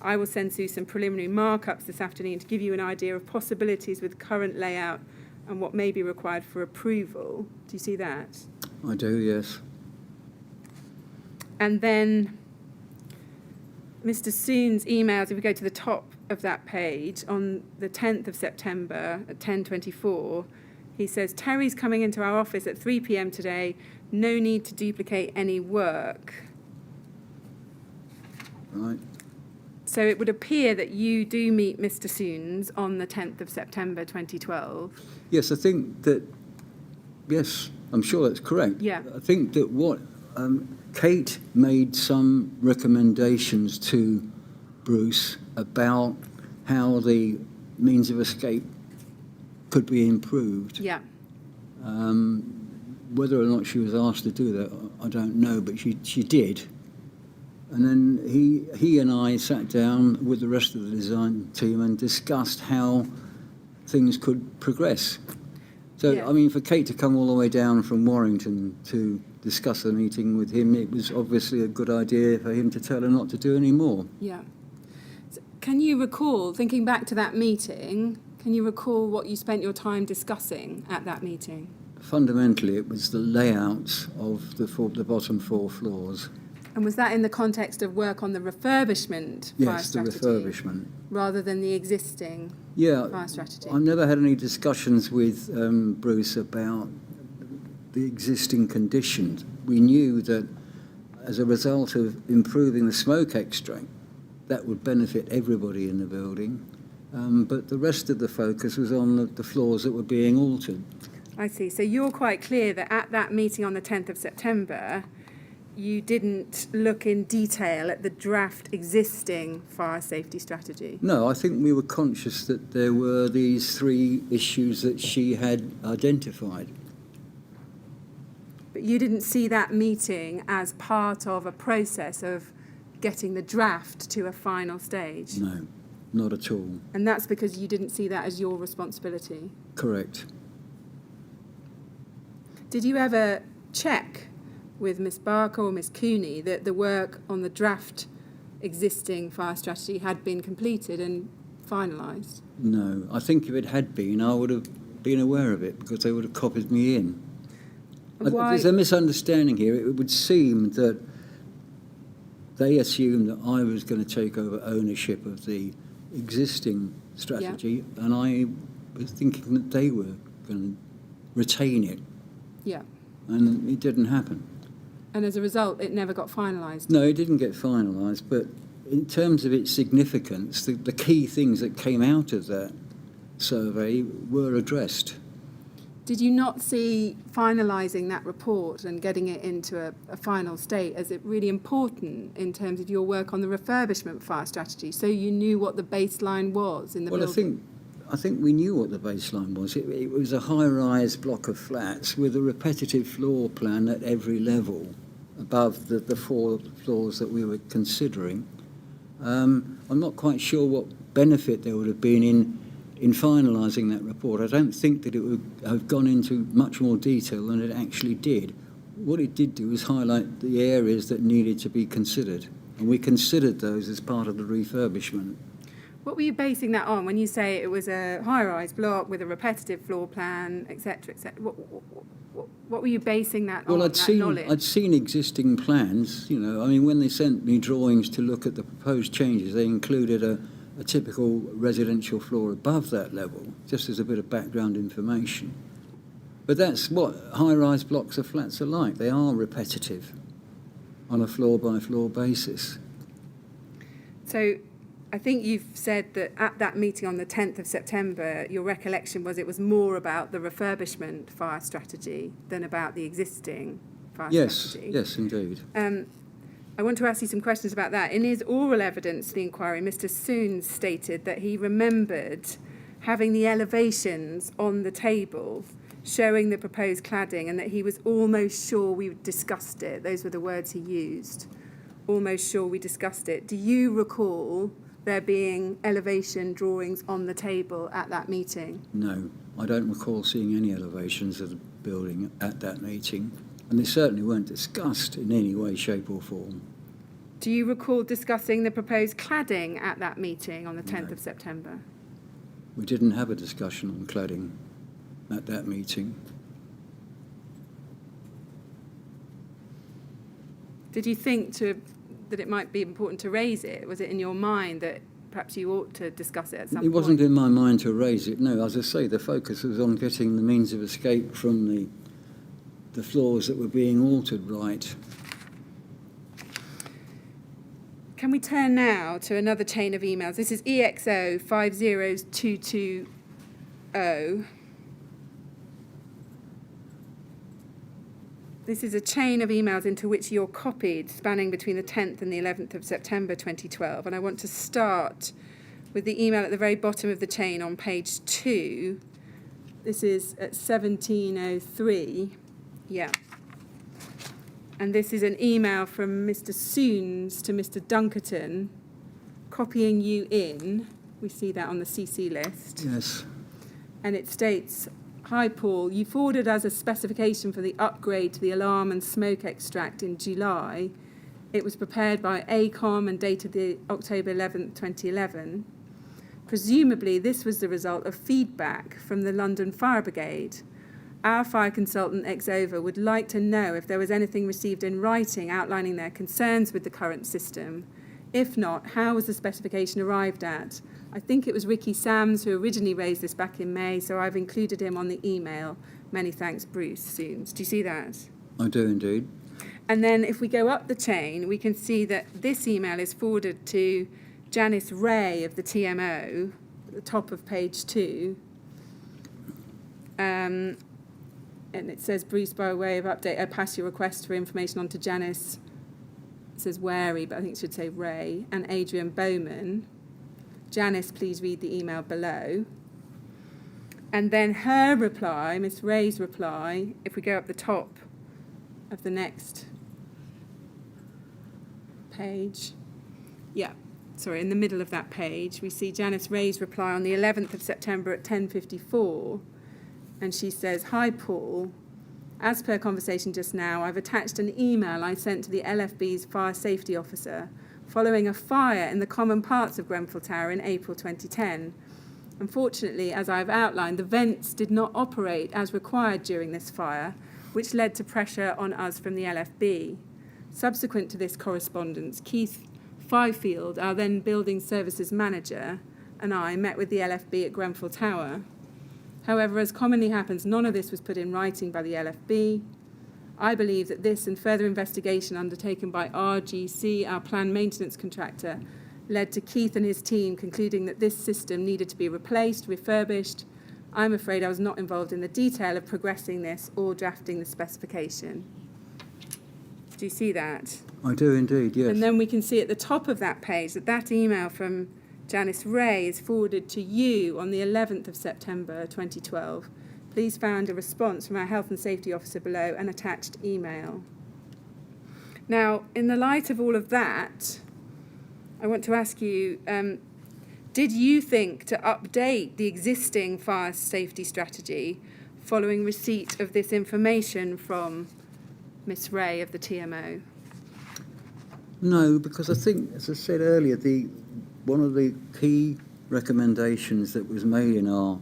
Speaker 3: I will send Sue some preliminary markups this afternoon to give you an idea of possibilities with current layout and what may be required for approval. Do you see that?
Speaker 2: I do, yes.
Speaker 3: And then Mr. Soons emails, if we go to the top of that page, on the 10th of September at 10:24, he says, Terry's coming into our office at 3 p.m. today. No need to duplicate any work.
Speaker 2: Right.
Speaker 3: So it would appear that you do meet Mr. Soons on the 10th of September 2012.
Speaker 2: Yes, I think that, yes, I'm sure that's correct.
Speaker 3: Yeah.
Speaker 2: I think that what Kate made some recommendations to Bruce about how the means of escape could be improved.
Speaker 3: Yeah.
Speaker 2: Whether or not she was asked to do that, I don't know, but she did. And then he and I sat down with the rest of the design team and discussed how things could progress. So,
Speaker 3: Yeah.
Speaker 2: I mean, for Kate to come all the way down from Warrington to discuss a meeting with him, it was obviously a good idea for him to tell her not to do any more.
Speaker 3: Yeah. So can you recall, thinking back to that meeting, can you recall what you spent your time discussing at that meeting?
Speaker 2: Fundamentally, it was the layouts of the bottom 4 floors.
Speaker 3: And was that in the context of work on the refurbishment fire
Speaker 2: Yes, the
Speaker 3: strategy?
Speaker 2: refurbishment.
Speaker 3: Rather than the existing
Speaker 2: Yeah,
Speaker 3: fire strategy?
Speaker 2: I've never had any discussions with Bruce about the existing conditions. We knew that as a result of improving the smoke extract, that would benefit everybody in the building. But the rest of the focus was on the floors that were being altered.
Speaker 3: I see. So you're quite clear that at that meeting on the 10th of September, you didn't look in detail at the draft existing fire safety strategy?
Speaker 2: No, I think we were conscious that there were these 3 issues that she had identified.
Speaker 3: But you didn't see that meeting as part of a process of getting the draft to a final stage?
Speaker 2: No, not at all.
Speaker 3: And that's because you didn't see that as your responsibility?
Speaker 2: Correct.
Speaker 3: Did you ever check with Miss Barker or Miss Cooney that the work on the draft existing fire strategy had been completed and finalised?
Speaker 2: No, I think if it had been, I would have been aware of it because they would have copied me in.
Speaker 3: Why?
Speaker 2: There's a misunderstanding here. It would seem that they assumed that I was going to take over ownership of the existing strategy, and I was thinking that they were going to retain it.
Speaker 3: Yeah.
Speaker 2: and it didn't happen.
Speaker 3: And as a result, it never got finalised.
Speaker 2: No, it didn't get finalised, but in terms of its significance, the key things that came out of that survey were addressed.
Speaker 3: Did you not see finalising that report and getting it into a final state as it really important in terms of your work on the refurbishment fire strategy, so you knew what the baseline was in the building?
Speaker 2: I think we knew what the baseline was. It was a high-rise block of flats with a repetitive floor plan at every level above the 4 floors that we were considering. I'm not quite sure what benefit there would have been in finalising that report. I don't think that it would have gone into much more detail than it actually did. What it did do was highlight the areas that needed to be considered, and we considered those as part of the refurbishment.
Speaker 3: What were you basing that on when you say it was a high-rise block with a repetitive floor plan, etc., etc.? What were you basing that on?
Speaker 2: Well, I'd seen existing plans. You know, I mean, when they sent me drawings to look at the proposed changes, they included a typical residential floor above that level, just as a bit of background information. But that's what high-rise blocks of flats are like. They are repetitive on a floor-by-floor basis.
Speaker 3: So I think you've said that at that meeting on the 10th of September, your recollection was it was more about the refurbishment fire strategy than about the existing fire strategy.
Speaker 2: Yes, indeed.
Speaker 3: I want to ask you some questions about that. In his oral evidence to the inquiry, Mr. Soons stated that he remembered having the elevations on the table showing the proposed cladding and that he was almost sure we discussed it. Those were the words he used. Almost sure we discussed it. Do you recall there being elevation drawings on the table at that meeting?
Speaker 2: No, I don't recall seeing any elevations of the building at that meeting, and they certainly weren't discussed in any way, shape or form.
Speaker 3: Do you recall discussing the proposed cladding at that meeting on the 10th of September?
Speaker 2: We didn't have a discussion on cladding at that meeting.
Speaker 3: Did you think that it might be important to raise it? Was it in your mind that perhaps you ought to discuss it at some point?
Speaker 2: It wasn't in my mind to raise it, no. As I say, the focus was on getting the means of escape from the floors that were being altered right.
Speaker 3: Can we turn now to another chain of emails? This is EXO 50220. This is a chain of emails into which you're copied, spanning between the 10th and the 11th of September 2012. And I want to start with the email at the very bottom of the chain on page 2. This is at 1703. Yeah. And this is an email from Mr. Soons to Mr. Dunkerton, copying you in. We see that on the CC list.
Speaker 2: Yes.
Speaker 3: And it states, "Hi Paul, you forwarded us a specification for the upgrade to the alarm and smoke extract in July. It was prepared by ACOM and dated the October 11th, 2011. Presumably this was the result of feedback from the London Fire Brigade. Our fire consultant, Exova, would like to know if there was anything received in writing outlining their concerns with the current system. If not, how was the specification arrived at? I think it was Ricky Sams who originally raised this back in May, so I've included him on the email. Many thanks, Bruce Soons." Do you see that?
Speaker 2: I do indeed.
Speaker 3: And then if we go up the chain, we can see that this email is forwarded to Janice Ray of the TMO, at the top of page 2. And it says, "Bruce, by way of update, I pass your request for information on to Janice." It says Wary, but I think it should say Ray, and Adrian Bowman. Janice, please read the email below. And then her reply, Miss Ray's reply, if we go up the top of the next page. Yeah, sorry, in the middle of that page, we see Janice Ray's reply on the 11th of September at 10:54. And she says, "Hi, Paul. As per conversation just now, I've attached an email I sent to the LFB's fire safety officer following a fire in the common parts of Grenfell Tower in April 2010. Unfortunately, as I've outlined, the vents did not operate as required during this fire, which led to pressure on us from the LFB. Subsequent to this correspondence, Keith Fifield, our then building services manager, and I met with the LFB at Grenfell Tower. However, as commonly happens, none of this was put in writing by the LFB. I believe that this and further investigation undertaken by RGC, our planned maintenance contractor, led to Keith and his team concluding that this system needed to be replaced, refurbished. I'm afraid I was not involved in the detail of progressing this or drafting the specification. Do you see that?
Speaker 2: I do indeed, yes.
Speaker 3: And then we can see at the top of that page that that email from Janice Ray is forwarded to you on the 11th of September 2012. Please find a response from our health and safety officer below, an attached email. Now, in the light of all of that, I want to ask you, did you think to update the existing fire safety strategy following receipt of this information from Miss Ray of the TMO?
Speaker 2: No, because I think, as I said earlier, one of the key recommendations that was made in our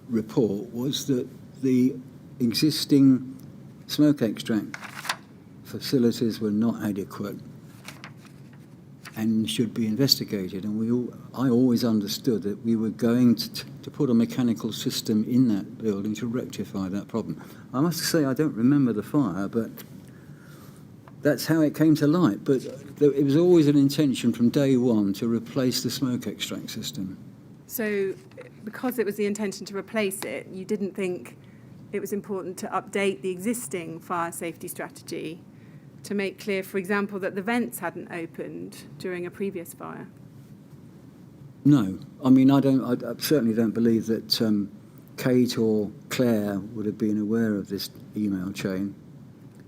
Speaker 2: report was that the existing smoke extract facilities were not adequate and should be investigated. And I always understood that we were going to put a mechanical system in that building to rectify that problem. I must say I don't remember the fire, but that's how it came to light. But it was always an intention from day one to replace the smoke extract system.
Speaker 3: So because it was the intention to replace it, you didn't think it was important to update the existing fire safety strategy to make clear, for example, that the vents hadn't opened during a previous fire?
Speaker 2: No. I mean, I certainly don't believe that Kate or Claire would have been aware of this email chain.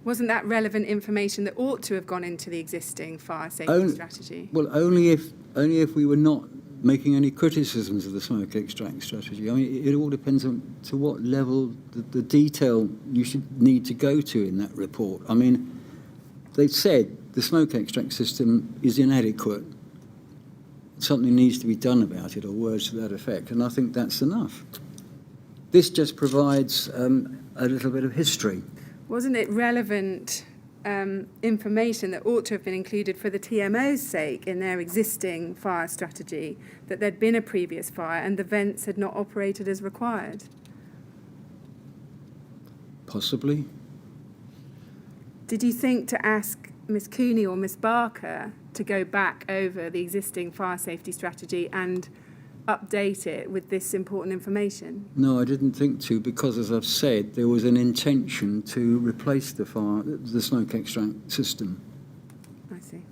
Speaker 3: Wasn't that relevant information that ought to have gone into the existing fire safety strategy?
Speaker 2: Well, only if we were not making any criticisms of the smoke extract strategy. I mean, it all depends on to what level the detail you should need to go to in that report. I mean, they said the smoke extract system is inadequate. Something needs to be done about it, or words to that effect, and I think that's enough. This just provides a little bit of history.
Speaker 3: Wasn't it relevant information that ought to have been included for the TMO's sake in their existing fire strategy, that there'd been a previous fire and the vents had not operated as required?
Speaker 2: Possibly.
Speaker 3: Did you think to ask Miss Cooney or Miss Barker to go back over the existing fire safety strategy and update it with this important information?
Speaker 2: No, I didn't think to, because, as I've said, there was an intention to replace the smoke extract system.
Speaker 3: I see.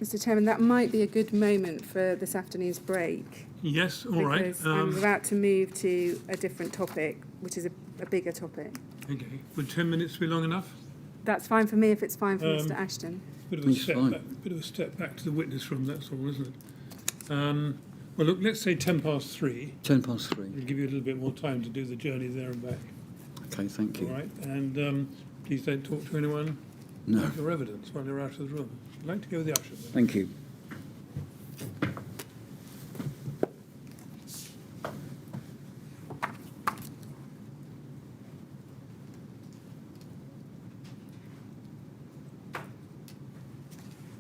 Speaker 3: Mr. Chairman, that might be a good moment for this afternoon's break.
Speaker 1: Yes, all right.
Speaker 3: Because I'm about to move to a different topic, which is a bigger topic.
Speaker 1: Okay. Would 10 minutes be long enough?
Speaker 3: That's fine for me if it's fine for Mr. Ashton.
Speaker 1: Bit of a step back to the witness room, that's all, isn't it? Well, look, let's say 10 past 3.
Speaker 2: 10 past 3.
Speaker 1: We'll give you a little bit more time to do the journey there and back.
Speaker 2: Okay, thank you.
Speaker 1: All right. And please don't talk to anyone
Speaker 2: No.
Speaker 1: about your evidence while you're out of the room. I'd like to go with the usher. Then.
Speaker 2: Thank you.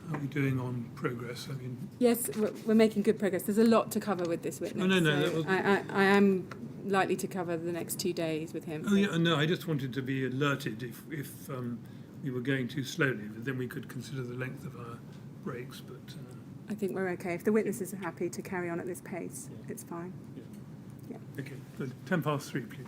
Speaker 1: How are we doing on progress? I mean,
Speaker 3: Yes, we're making good progress. There's a lot to cover with this witness.
Speaker 1: No,
Speaker 3: so
Speaker 1: that was-
Speaker 3: I am likely to cover the next 2 days with him.
Speaker 1: oh yeah, no, I just wanted to be alerted if we were going too slowly, but then we could consider the length of our breaks. But
Speaker 3: I think we're okay. If the witnesses are happy to carry on at this pace, it's fine.
Speaker 1: okay, good. 10 past 3, please.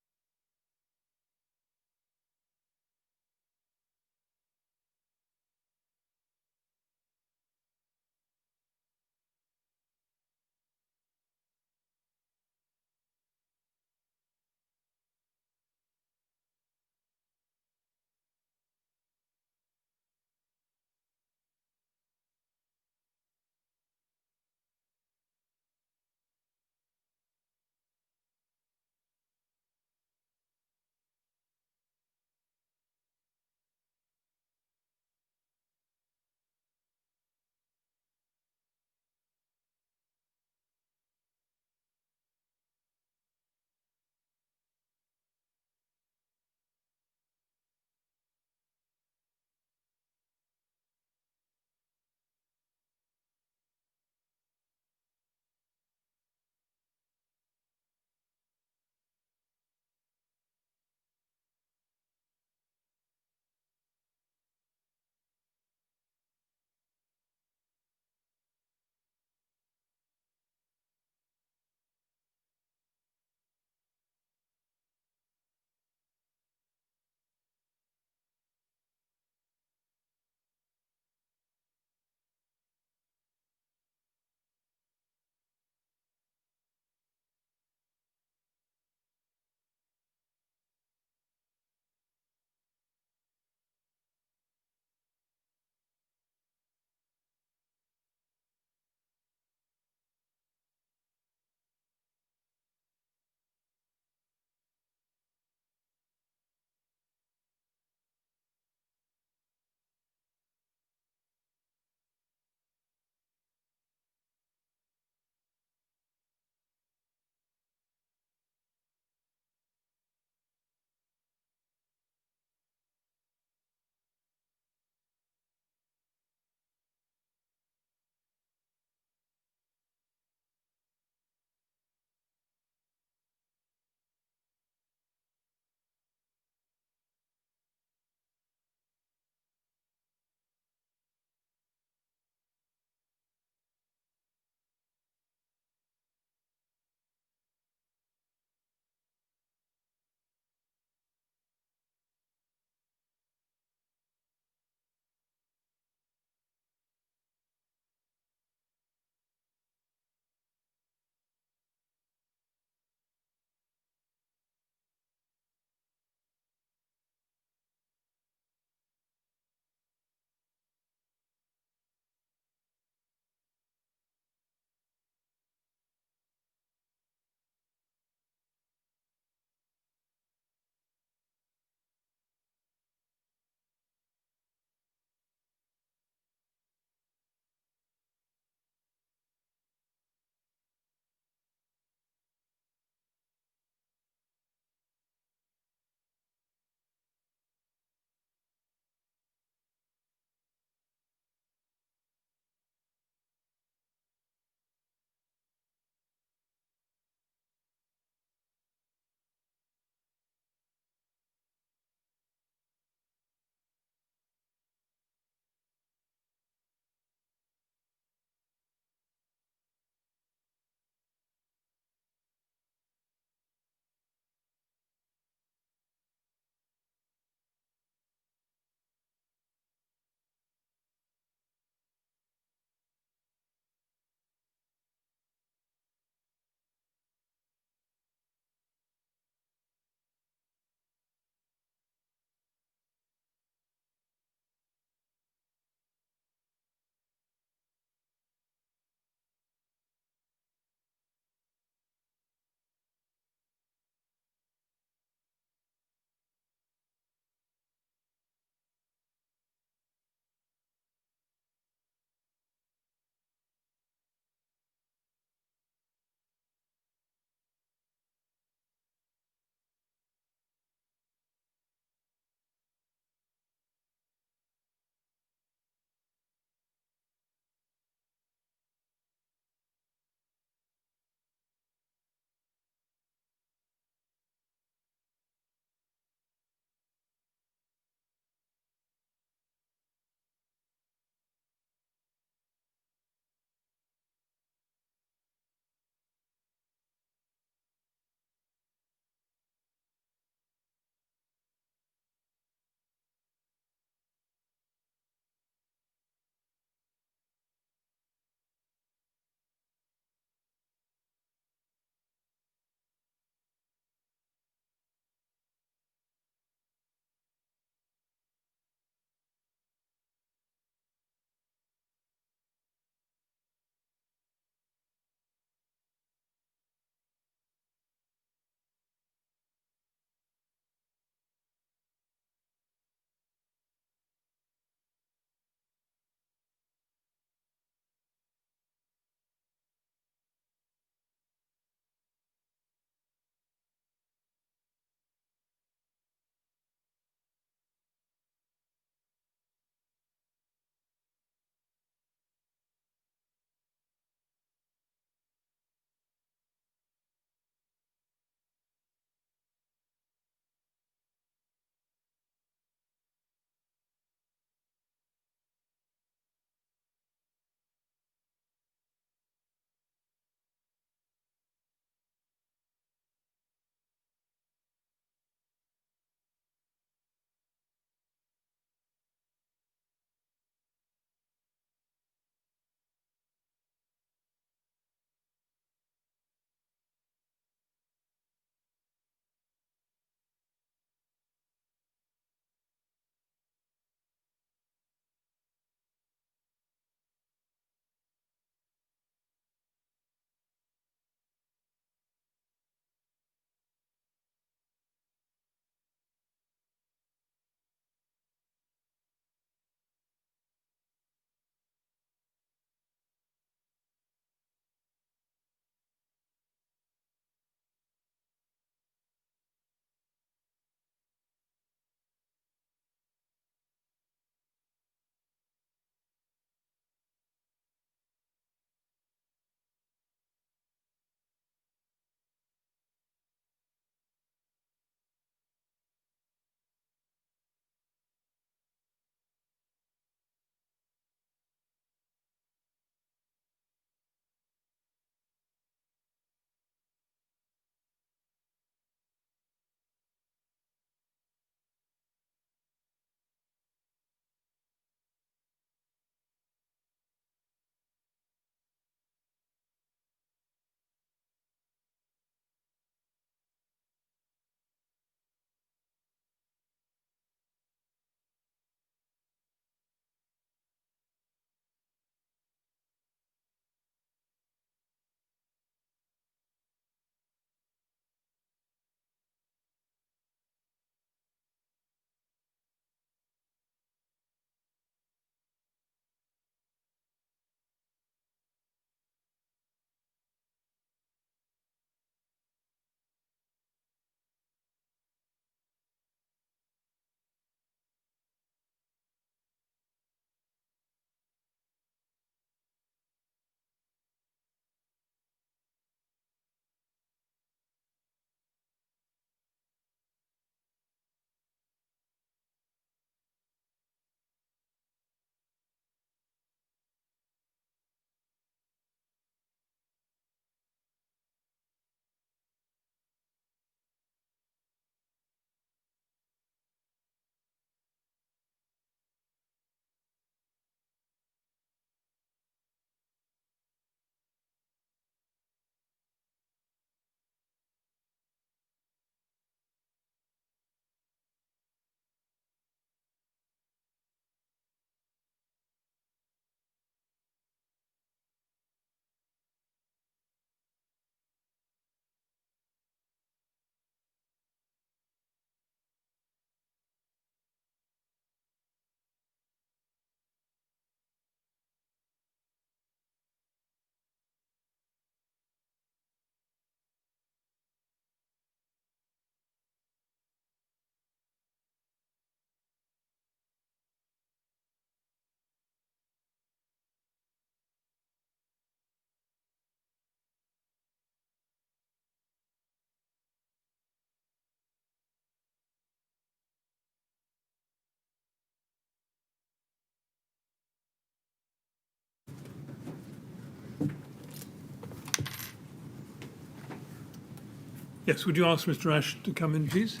Speaker 1: Yes, would you ask Mr. Ash to come in, please?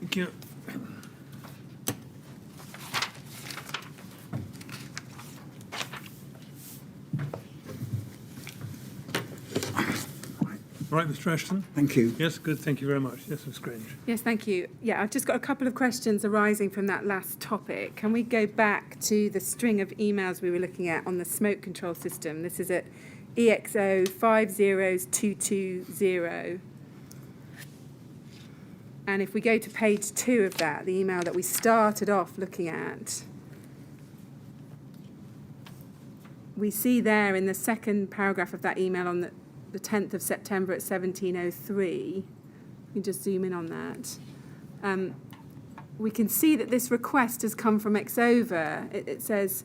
Speaker 1: Thank you. Right, Mr. Ashton?
Speaker 2: Thank you.
Speaker 1: Yes, good, thank you very much. Yes, Ms. Grange.
Speaker 3: Yes, thank you. Yeah, I've just got a couple of questions arising from that last topic. Can we go back to the string of emails we were looking at on the smoke control system? This is at EXO 50220. And if we go to page 2 of that, the email that we started off looking at, we see there in the second paragraph of that email on the 10th of September at 1703, you can just zoom in on that. We can see that this request has come from Exova. It says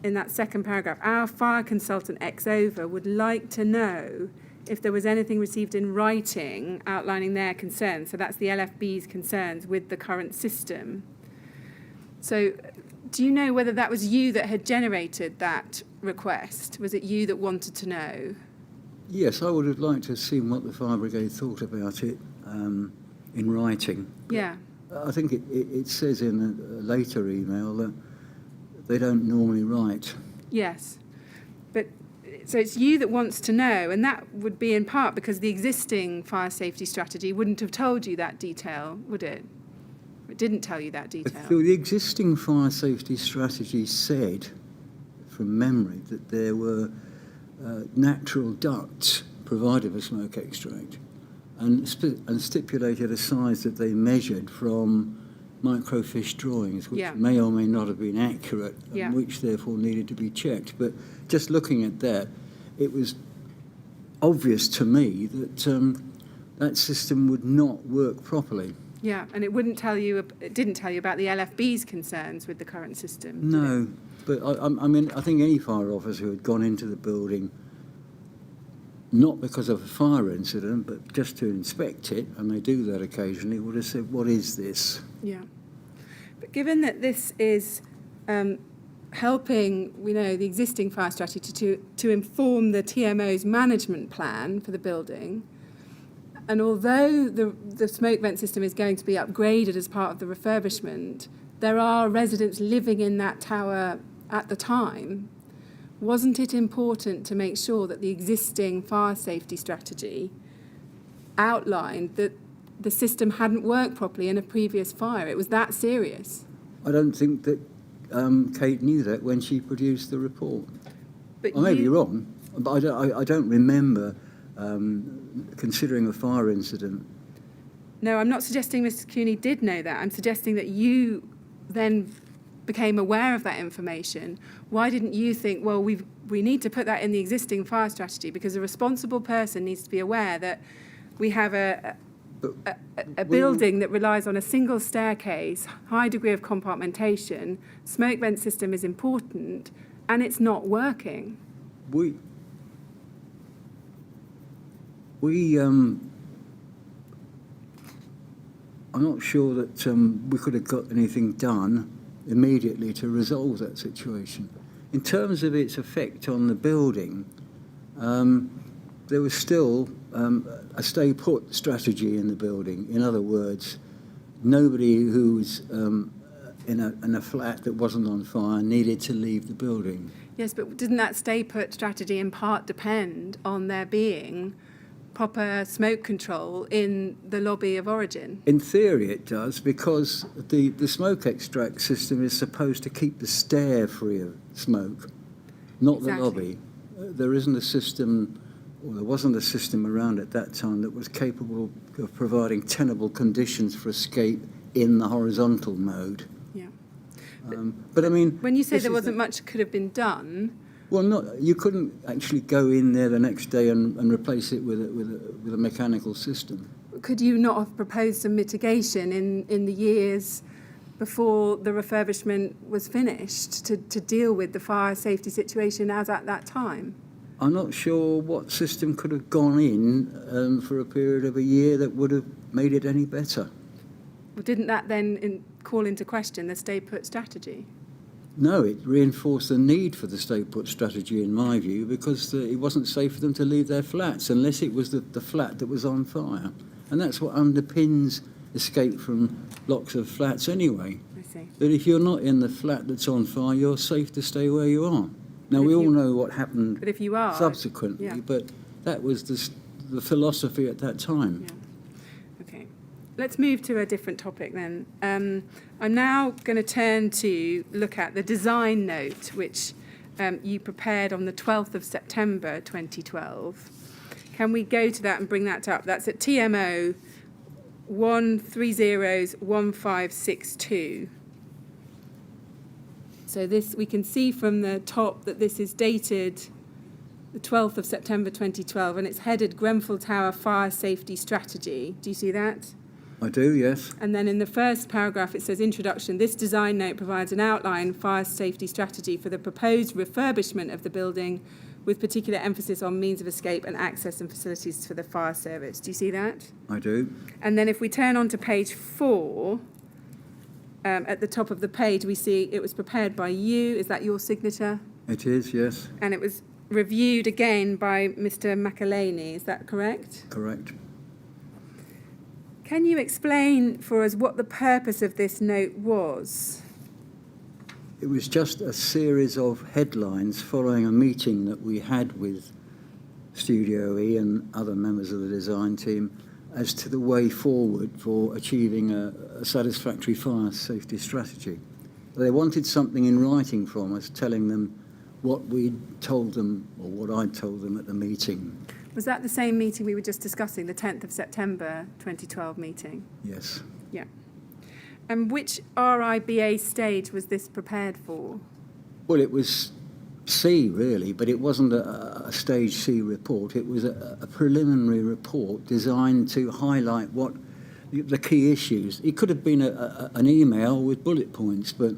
Speaker 3: in that second paragraph, our fire consultant Exova would like to know if there was anything received in writing outlining their concerns. So that's the LFB's concerns with the current system. So do you know whether that was you that had generated that request? Was it you that wanted to know?
Speaker 2: Yes, I would have liked to have seen what the fire brigade thought about it in writing.
Speaker 3: Yeah.
Speaker 2: I think it says in a later email that they don't normally write.
Speaker 3: Yes. But so it's you that wants to know, and that would be in part because the existing fire safety strategy wouldn't have told you that detail, would it? It didn't tell you that detail.
Speaker 2: So the existing fire safety strategy said, from memory, that there were natural ducts provided for smoke extract and stipulated a size that they measured from microfiche drawings, which may or may not have been accurate, and which therefore needed to be checked. But just looking at that, it was obvious to me that that system would not work properly.
Speaker 3: Yeah, and it didn't tell you about the LFB's concerns with the current system.
Speaker 2: No, but I mean, I think any fire officer who had gone into the building, not because of a fire incident, but just to inspect it, and they do that occasionally, would have said, what is this?
Speaker 3: Yeah. But given that this is helping, we know, the existing fire strategy to inform the TMO's management plan for the building, and although the smoke vent system is going to be upgraded as part of the refurbishment, there are residents living in that tower at the time. Wasn't it important to make sure that the existing fire safety strategy outlined that the system hadn't worked properly in a previous fire? It was that serious.
Speaker 2: I don't think that Kate knew that when she produced the report.
Speaker 3: But
Speaker 2: I may be wrong, but I don't remember considering a fire incident.
Speaker 3: No, I'm not suggesting Mr. Cooney did know that. I'm suggesting that you then became aware of that information. Why didn't you think, well, we need to put that in the existing fire strategy, because a responsible person needs to be aware that we have a building that relies on a single staircase, high degree of compartmentation, smoke vent system is important, and it's not working. I'm not sure that we could have got anything done immediately to resolve that situation. In terms of its effect on the building, there was still a stay-put strategy in the building. In other words, nobody who was in a flat that wasn't on fire needed to leave the building. Yes, but didn't that stay-put strategy in part depend on there being proper smoke control in the lobby of Origin?
Speaker 2: In theory it does, because the smoke extract system is supposed to keep the stair free of smoke, not the lobby. There isn't a system, or there wasn't a system around at that time that was capable of providing tenable conditions for escape in the horizontal mode.
Speaker 3: Yeah.
Speaker 2: But I mean,
Speaker 3: when you say there wasn't much could have been done,
Speaker 2: well, you couldn't actually go in there the next day and replace it with a mechanical system.
Speaker 3: Could you not have proposed some mitigation in the years before the refurbishment was finished to deal with the fire safety situation as at that time?
Speaker 2: I'm not sure what system could have gone in for a period of a year that would have made it any better.
Speaker 3: Well, didn't that then call into question the stay-put strategy?
Speaker 2: No, it reinforced the need for the stay-put strategy, in my view, because it wasn't safe for them to leave their flats unless it was the flat that was on fire. And that's what underpins escape from blocks of flats anyway.
Speaker 3: I see.
Speaker 2: That if you're not in the flat that's on fire, you're safe to stay where you are. Now, we all know what happened
Speaker 3: But if you are...
Speaker 2: subsequently,
Speaker 3: yeah.
Speaker 2: but that was the philosophy at that time.
Speaker 3: Yeah. Okay. Let's move to a different topic then. I'm now going to turn to look at the design note, which you prepared on the 12th of September 2012. Can we go to that and bring that up? That's at TMO 1301562. So this, we can see from the top that this is dated the 12th of September 2012, and it's headed Grenfell Tower Fire Safety Strategy. Do you see that?
Speaker 2: I do, yes.
Speaker 3: And then in the first paragraph, it says, introduction, this design note provides an outline fire safety strategy for the proposed refurbishment of the building, with particular emphasis on means of escape and access and facilities for the fire service. Do you see that?
Speaker 2: I do.
Speaker 3: And then if we turn on to page 4, at the top of the page, we see it was prepared by you. Is that your signature?
Speaker 2: It is, yes.
Speaker 3: And it was reviewed again by Mr. Mack. Is that correct?
Speaker 2: Correct.
Speaker 3: Can you explain for us what the purpose of this note was?
Speaker 2: It was just a series of headlines following a meeting that we had with Studio E and other members of the design team as to the way forward for achieving a satisfactory fire safety strategy. They wanted something in writing from us telling them what we'd told them or what I'd told them at the meeting.
Speaker 3: Was that the same meeting we were just discussing, the 10th of September 2012 meeting?
Speaker 2: Yes.
Speaker 3: Yeah. And which RIBA stage was this prepared for?
Speaker 2: Well, it was C, really, but it wasn't a Stage C report. It was a preliminary report designed to highlight what the key issues. It could have been an email with bullet points, but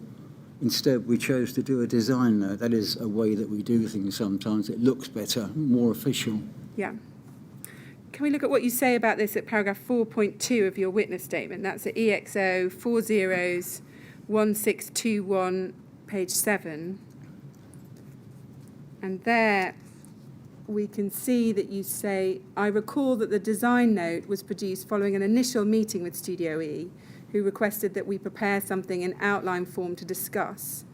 Speaker 2: instead we chose to do a design note. That is a way that we do things sometimes. It looks better, more official.
Speaker 3: Yeah. Can we look at what you say about this at paragraph 4.2 of your witness statement? That's at EXO 401621, page 7. And there we can see that you say, I recall that the design note was produced following an initial meeting with Studio E, who requested that we prepare something in outline form to discuss.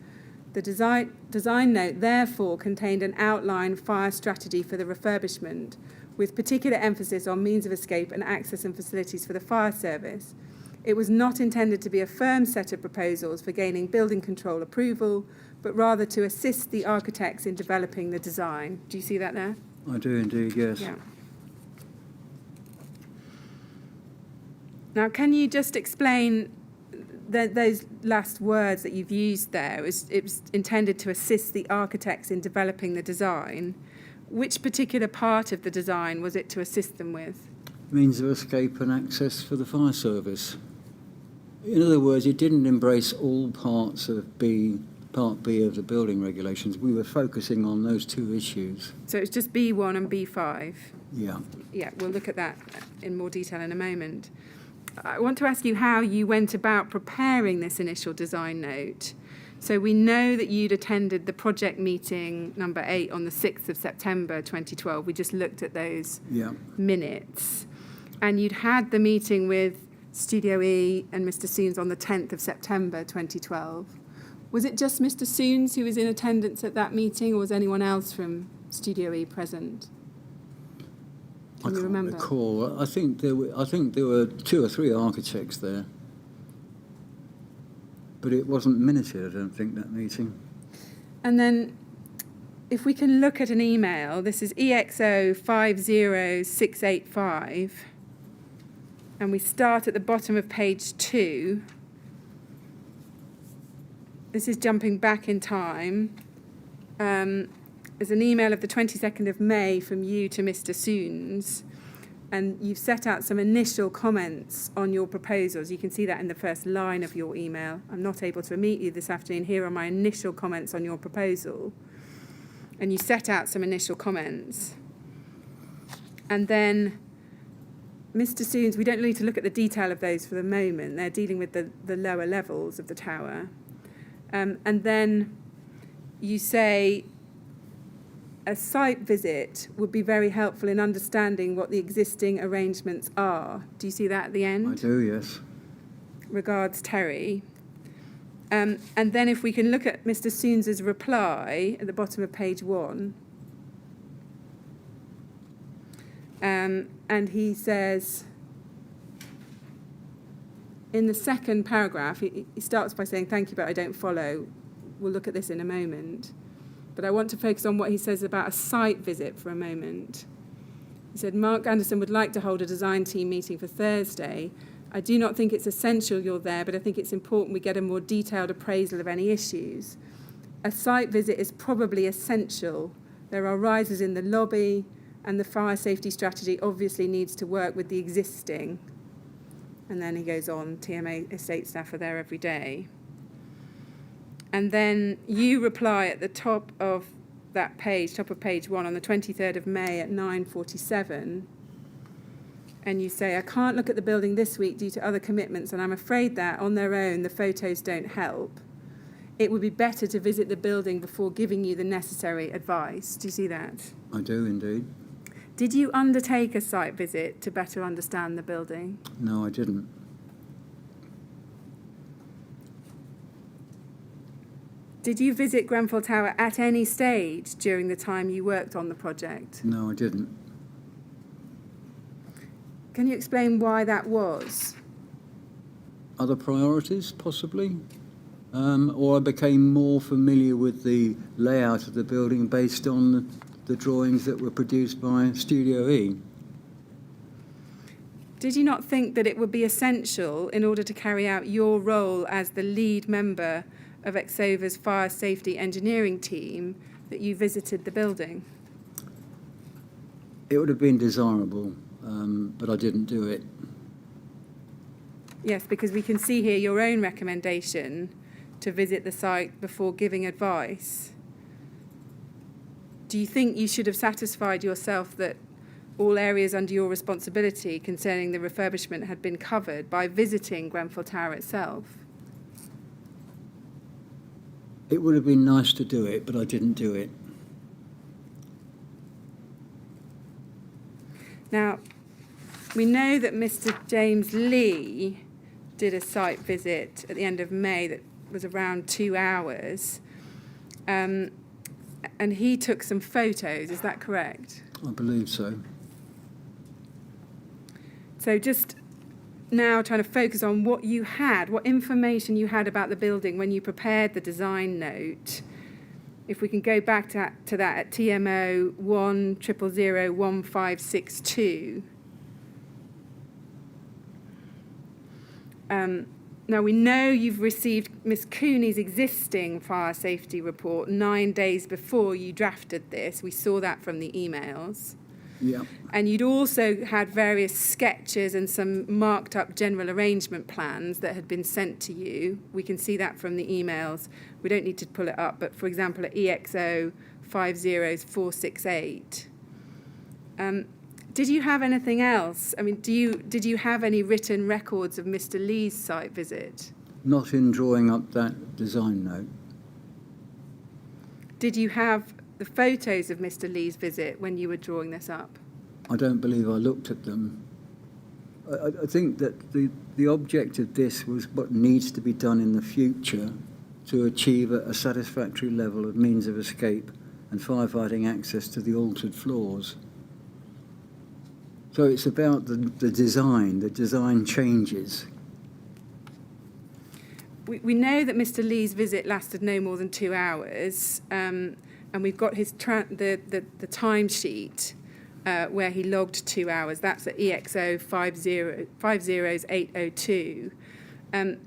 Speaker 3: The design note therefore contained an outline fire strategy for the refurbishment, with particular emphasis on means of escape and access and facilities for the fire service. It was not intended to be a firm set of proposals for gaining building control approval, but rather to assist the architects in developing the design. Do you see that there?
Speaker 2: I do indeed, yes.
Speaker 3: Yeah. Now, can you just explain those last words that you've used there? It was intended to assist the architects in developing the design. Which particular part of the design was it to assist them with?
Speaker 2: Means of escape and access for the fire service. In other words, it didn't embrace all parts of Part B of the building regulations. We were focusing on those two issues.
Speaker 3: So it's just B1 and B5?
Speaker 2: Yeah.
Speaker 3: Yeah, we'll look at that in more detail in a moment. I want to ask you how you went about preparing this initial design note. So we know that you'd attended the project meeting number 8 on the 6th of September 2012. We just looked at those minutes. And you'd had the meeting with Studio E and Mr. Soons on the 10th of September 2012. Was it just Mr. Soons who was in attendance at that meeting, or was anyone else from Studio E present? Can you remember?
Speaker 2: I can't recall. I think there were 2 or 3 architects there. But it wasn't minuted, I don't think, that meeting.
Speaker 3: And then, if we can look at an email, this is EXO 50685, and we start at the bottom of page 2. This is jumping back in time. There's an email of the 22nd of May from you to Mr. Soons, and you've set out some initial comments on your proposals. You can see that in the first line of your email. I'm not able to meet you this afternoon. Here are my initial comments on your proposal. And you set out some initial comments. And then Mr. Soons, we don't need to look at the detail of those for the moment. They're dealing with the lower levels of the tower. And then you say a site visit would be very helpful in understanding what the existing arrangements are. Do you see that at the end?
Speaker 2: I do, yes.
Speaker 3: Regards, Terry. And then if we can look at Mr. Soons's reply at the bottom of page 1. And he says, in the second paragraph, he starts by saying, "Thank you, but I don't follow." We'll look at this in a moment. But I want to focus on what he says about a site visit for a moment. He said, "Mark Anderson would like to hold a design team meeting for Thursday. I do not think it's essential you're there, but I think it's important we get a more detailed appraisal of any issues. A site visit is probably essential. There are risers in the lobby, and the fire safety strategy obviously needs to work with the existing." And then he goes on, TMA estate staff are there every day. And then you reply at the top of that page, top of page 1, on the 23rd of May at 9:47. And you say, "I can't look at the building this week due to other commitments, and I'm afraid that, on their own, the photos don't help. It would be better to visit the building before giving you the necessary advice." Do you see that?
Speaker 2: I do indeed.
Speaker 3: Did you undertake a site visit to better understand the building?
Speaker 2: No, I didn't.
Speaker 3: Did you visit Grenfell Tower at any stage during the time you worked on the project?
Speaker 2: No, I didn't.
Speaker 3: Can you explain why that was?
Speaker 2: Other priorities, possibly? Or I became more familiar with the layout of the building based on the drawings that were produced by Studio E.
Speaker 3: Did you not think that it would be essential, in order to carry out your role as the lead member of Exova's fire safety engineering team, that you visited the building?
Speaker 2: It would have been desirable, but I didn't do it.
Speaker 3: Yes, because we can see here your own recommendation to visit the site before giving advice. Do you think you should have satisfied yourself that all areas under your responsibility concerning the refurbishment had been covered by visiting Grenfell Tower itself?
Speaker 2: It would have been nice to do it, but I didn't do it.
Speaker 3: Now, we know that Mr. James Lee did a site visit at the end of May that was around 2 hours, and he took some photos, is that correct?
Speaker 2: I believe so.
Speaker 3: So just now trying to focus on what you had, what information you had about the building when you prepared the design note. If we can go back to that at TMO 1001562. Now, we know you've received Miss Cooney's existing fire safety report 9 days before you drafted this. We saw that from the emails.
Speaker 2: Yeah.
Speaker 3: And you'd also had various sketches and some marked up general arrangement plans that had been sent to you. We can see that from the emails. We don't need to pull it up, but for example, at EXO 50468. Did you have anything else? I mean, did you have any written records of Mr. Lee's site visit?
Speaker 2: Not in drawing up that design note.
Speaker 3: Did you have the photos of Mr. Lee's visit when you were drawing this up?
Speaker 2: I don't believe I looked at them. I think that the object of this was what needs to be done in the future to achieve a satisfactory level of means of escape and firefighting access to the altered floors. So it's about the design changes.
Speaker 3: We know that Mr. Lee's visit lasted no more than 2 hours, and we've got his the timesheet where he logged 2 hours. That's at EXO 50802.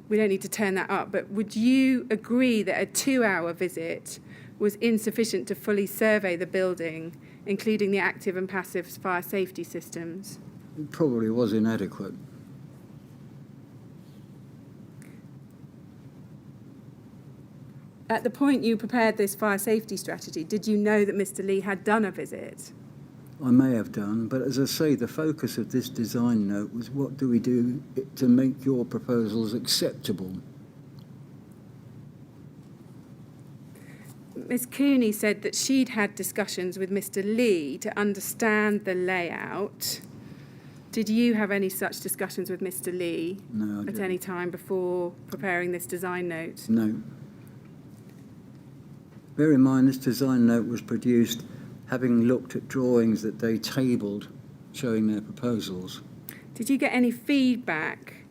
Speaker 3: We don't need to turn that up, but would you agree that a 2 hour visit was insufficient to fully survey the building, including the active and passive fire safety systems?
Speaker 2: It probably was inadequate.
Speaker 3: At the point you prepared this fire safety strategy, did you know that Mr. Lee had done a visit?
Speaker 2: I may have done, but as I say, the focus of this design note was what do we do to make your proposals acceptable?
Speaker 3: Ms. Cooney said that she'd had discussions with Mr. Lee to understand the layout. Did you have any such discussions with Mr. Lee
Speaker 2: No, I
Speaker 3: at
Speaker 2: didn't.
Speaker 3: any time before preparing this design note?
Speaker 2: No. Bear in mind, this design note was produced having looked at drawings that they tabled showing their proposals.
Speaker 3: Did you get any feedback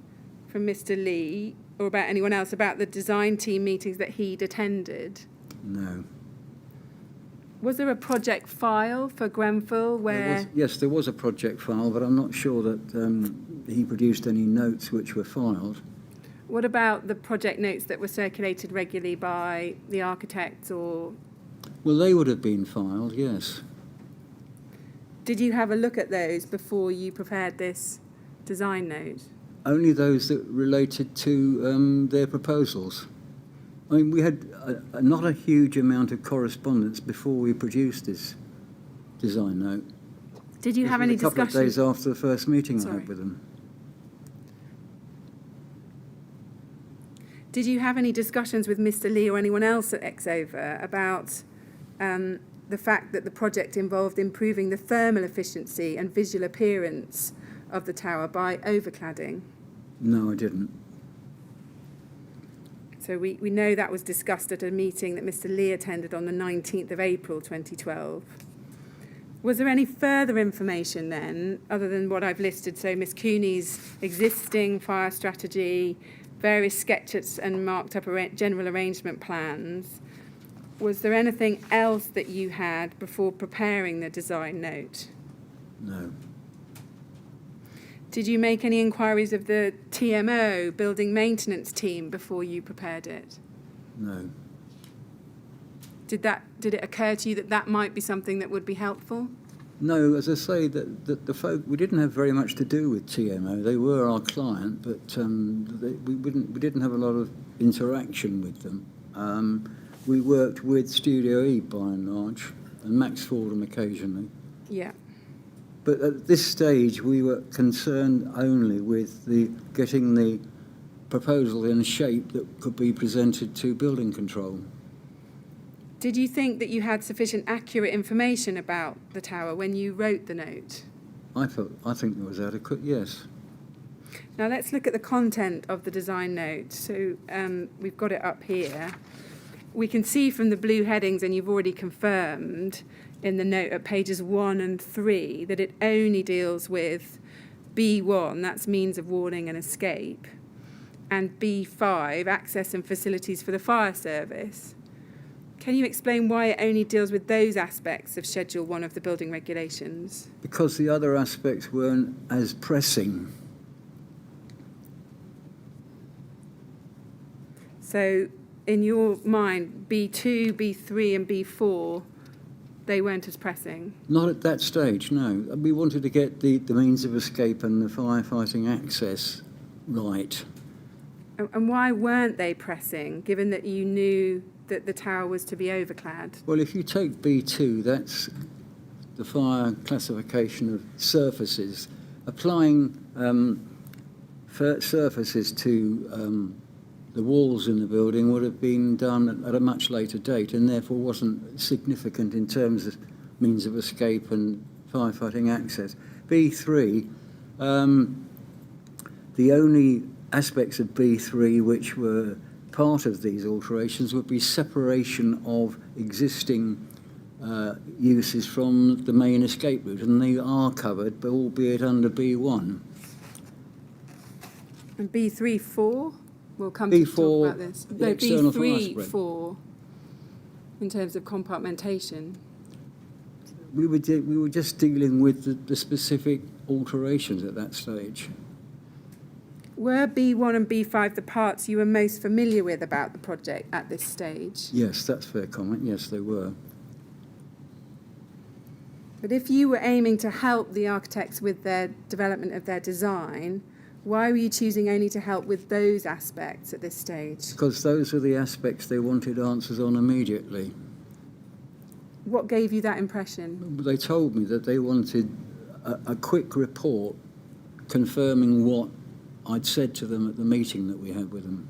Speaker 3: from Mr. Lee or about anyone else about the design team meetings that he'd attended?
Speaker 2: No.
Speaker 3: Was there a project file for Grenfell where...
Speaker 2: Yes, there was a project file, but I'm not sure that he produced any notes which were filed.
Speaker 3: What about the project notes that were circulated regularly by the architects or...
Speaker 2: Well, they would have been filed, yes.
Speaker 3: Did you have a look at those before you prepared this design note?
Speaker 2: Only those that related to their proposals. I mean, we had not a huge amount of correspondence before we produced this design note.
Speaker 3: Did you have
Speaker 2: It was
Speaker 3: any
Speaker 2: a couple of
Speaker 3: discussions?
Speaker 2: days after the first meeting I
Speaker 3: Sorry.
Speaker 2: had with them.
Speaker 3: Did you have any discussions with Mr. Lee or anyone else at Exova about the fact that the project involved improving the thermal efficiency and visual appearance of the tower by overcladding?
Speaker 2: No, I didn't.
Speaker 3: So we know that was discussed at a meeting that Mr. Lee attended on the 19th of April 2012. Was there any further information then, other than what I've listed, so Ms. Cooney's existing fire strategy, various sketches and marked up general arrangement plans? Was there anything else that you had before preparing the design note?
Speaker 2: No.
Speaker 3: Did you make any inquiries of the TMO, building maintenance team, before you prepared it?
Speaker 2: No.
Speaker 3: Did it occur to you that that might be something that would be helpful?
Speaker 2: No, as I say, that the folk, we didn't have very much to do with TMO. They were our client, but we didn't have a lot of interaction with them. We worked with Studio E by and large, and Max Fordham occasionally.
Speaker 3: Yeah.
Speaker 2: But at this stage, we were concerned only with getting the proposal in a shape that could be presented to building control.
Speaker 3: Did you think that you had sufficient accurate information about the tower when you wrote the note?
Speaker 2: I think it was adequate, yes.
Speaker 3: Now let's look at the content of the design note. So we've got it up here. We can see from the blue headings, and you've already confirmed in the note at pages 1 and 3, that it only deals with B1, that's means of warning and escape, and B5, access and facilities for the fire service. Can you explain why it only deals with those aspects of Schedule 1 of the building regulations?
Speaker 2: Because the other aspects weren't as pressing.
Speaker 3: So in your mind, B2, B3 and B4, they weren't as pressing?
Speaker 2: Not at that stage, no. We wanted to get the means of escape and the firefighting access right.
Speaker 3: And why weren't they pressing, given that you knew that the tower was to be overclad?
Speaker 2: Well, if you take B2, that's the fire classification of surfaces. Applying surfaces to the walls in the building would have been done at a much later date, and therefore wasn't significant in terms of means of escape and firefighting access. B3, the only aspects of B3 which were part of these alterations would be separation of existing uses from the main escape route, and they are covered, but albeit under B1.
Speaker 3: And B3, 4? We'll come to talk about this.
Speaker 2: the
Speaker 3: No,
Speaker 2: external fire
Speaker 3: B3,
Speaker 2: spread.
Speaker 3: 4, in terms of compartmentation.
Speaker 2: We were just dealing with the specific alterations at that stage.
Speaker 3: Were B1 and B5 the parts you were most familiar with about the project at this stage?
Speaker 2: Yes, that's a fair comment. Yes, they were.
Speaker 3: But if you were aiming to help the architects with their development of their design, why were you choosing only to help with those aspects at this stage?
Speaker 2: Because those were the aspects they wanted answers on immediately.
Speaker 3: What gave you that impression?
Speaker 2: They told me that they wanted a quick report confirming what I'd said to them at the meeting that we had with them.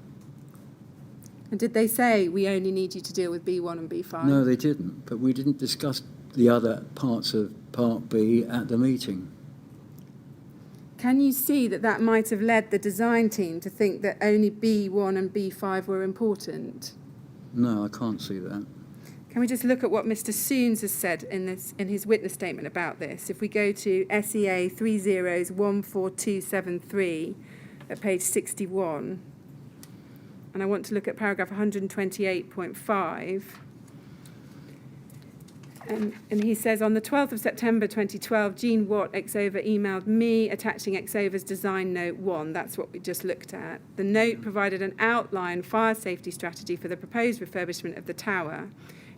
Speaker 3: And did they say, we only need you to deal with B1 and B5?
Speaker 2: No, they didn't, but we didn't discuss the other parts of Part B at the meeting.
Speaker 3: Can you see that that might have led the design team to think that only B1 and B5 were important?
Speaker 2: No, I can't see that.
Speaker 3: Can we just look at what Mr. Soons has said in his witness statement about this? If we go to SEA 14273 at page 61, and I want to look at paragraph 128.5, and he says, on the 12th of September 2012, Jean Watt, Exova, emailed me attaching Exova's design note 1. That's what we just looked at. The note provided an outline fire safety strategy for the proposed refurbishment of the tower.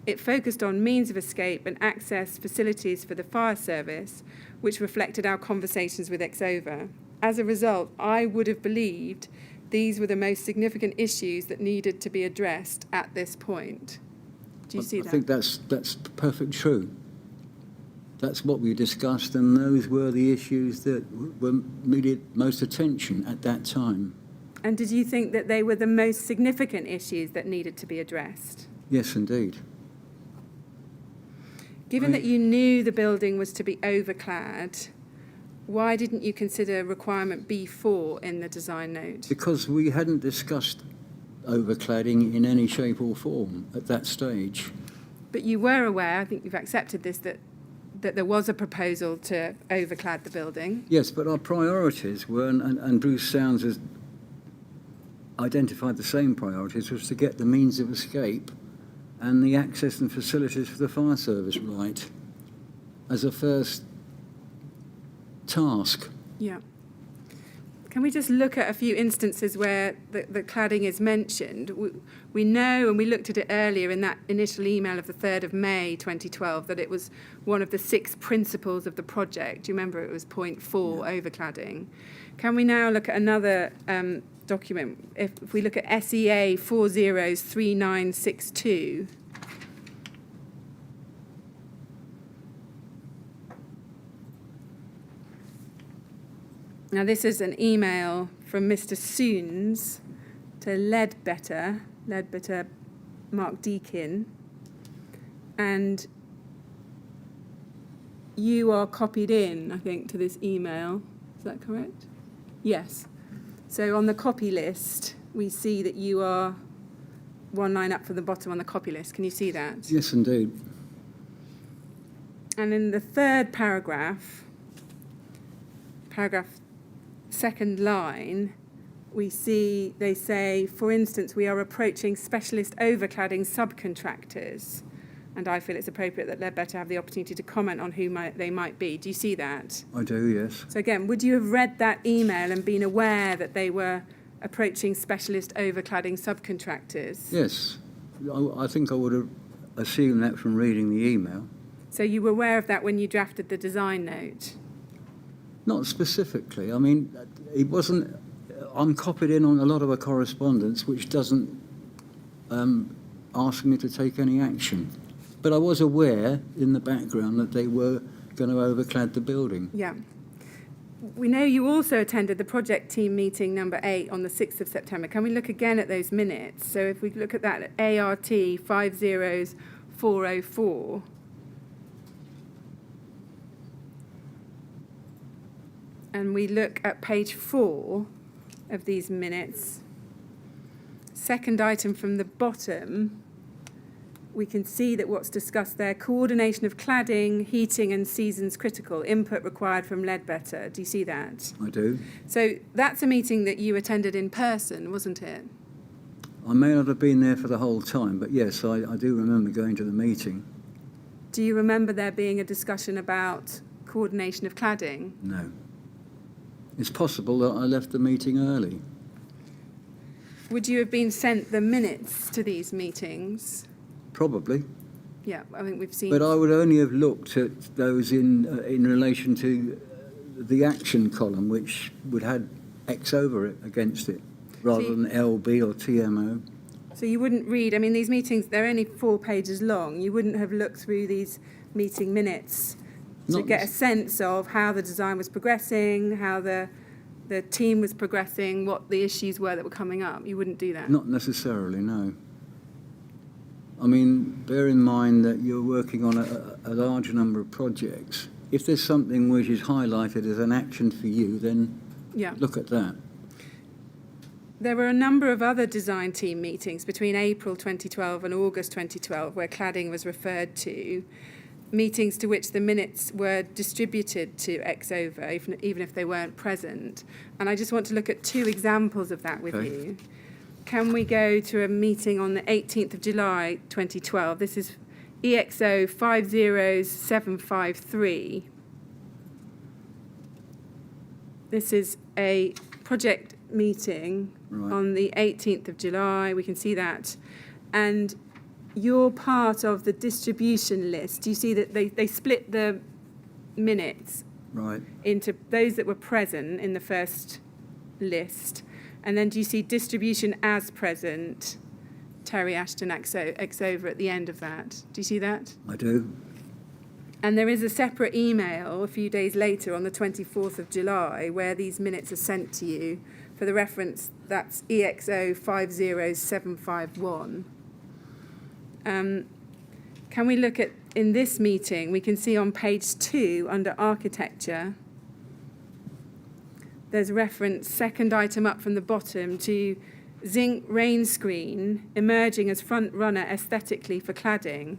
Speaker 3: It focused on means of escape and access facilities for the fire service, which reflected our conversations with Exova. As a result, I would have believed these were the most significant issues that needed to be addressed at this point. Do you see that?
Speaker 2: I think that's perfect true. That's what we discussed, and those were the issues that needed most attention at that time.
Speaker 3: And did you think that they were the most significant issues that needed to be addressed?
Speaker 2: Yes, indeed.
Speaker 3: Given that you knew the building was to be overclad, why didn't you consider requirement B4 in the design note?
Speaker 2: Because we hadn't discussed overcladding in any shape or form at that stage.
Speaker 3: But you were aware, I think you've accepted this, that there was a proposal to overclad the building.
Speaker 2: Yes, but our priorities were, and Bruce Sounds has identified the same priorities, was to get the means of escape and the access and facilities for the fire service right as a first task.
Speaker 3: Yeah. Can we just look at a few instances where the cladding is mentioned? We know, and we looked at it earlier in that initial email of the 3rd of May 2012, that it was one of the 6 principles of the project. Do you remember it was point 4, overcladding? Can we now look at another document? If we look at SEA 403962. Now, this is an email from Mr. Soons to Ledbetter Mark Deakin, and you are copied in, I think, to this email. Is that correct? Yes. So on the copy list, we see that you are one line up from the bottom on the copy list. Can you see that?
Speaker 2: Yes, indeed.
Speaker 3: And in the 3rd paragraph, second line, we see they say, for instance, we are approaching specialist overcladding subcontractors, and I feel it's appropriate that Ledbetter have the opportunity to comment on who they might be. Do you see that?
Speaker 2: I do, yes.
Speaker 3: So again, would you have read that email and been aware that they were approaching specialist overcladding subcontractors?
Speaker 2: Yes. I think I would have assumed that from reading the email.
Speaker 3: So you were aware of that when you drafted the design note?
Speaker 2: Not specifically. I mean, it wasn't. I'm copied in on a lot of a correspondence which doesn't ask me to take any action. But I was aware in the background that they were going to overclad the building.
Speaker 3: Yeah. We know you also attended the project team meeting number 8 on the 6th of September. Can we look again at those minutes? So if we look at that ART 50404. And we look at page 4 of these minutes. Second item from the bottom, we can see that what's discussed there, coordination of cladding, heating and seasons critical, input required from Ledbetter. Do you see that?
Speaker 2: I do.
Speaker 3: So that's a meeting that you attended in person, wasn't it?
Speaker 2: I may not have been there for the whole time, but yes, I do remember going to the meeting.
Speaker 3: Do you remember there being a discussion about coordination of cladding?
Speaker 2: No. It's possible that I left the meeting early.
Speaker 3: Would you have been sent the minutes to these meetings?
Speaker 2: Probably.
Speaker 3: Yeah, I think we've seen...
Speaker 2: But I would only have looked at those in relation to the action column, which would have Exova against it, rather than LB or TMO.
Speaker 3: So you wouldn't read... I mean, these meetings, they're only 4 pages long. You wouldn't have looked through these meeting minutes to get a sense of how the design was progressing, how the the team was progressing, what the issues were that were coming up? You wouldn't do that?
Speaker 2: Not necessarily, no. I mean, bear in mind that you're working on a large number of projects. If there's something which is highlighted as an action for you, then
Speaker 3: Yeah.
Speaker 2: look at that.
Speaker 3: There were a number of other design team meetings between April 2012 and August 2012 where cladding was referred to, meetings to which the minutes were distributed to Exova, even if they weren't present. And I just want to look at two examples of that with you. Can we go to a meeting on the 18th of July 2012? This is EXO 50753. This is a project meeting on the 18th of July. We can see that. And you're part of the distribution list. You see that they split the minutes into those that were present in the first list. And then do you see distribution as present, Terry Ashton, Exova at the end of that? Do you see that?
Speaker 2: I do.
Speaker 3: And there is a separate email a few days later on the 24th of July where these minutes are sent to you. For the reference, that's EXO 50751. Can we look at, in this meeting, we can see on page 2 under architecture, there's reference, second item up from the bottom, to zinc rain screen emerging as front runner aesthetically for cladding.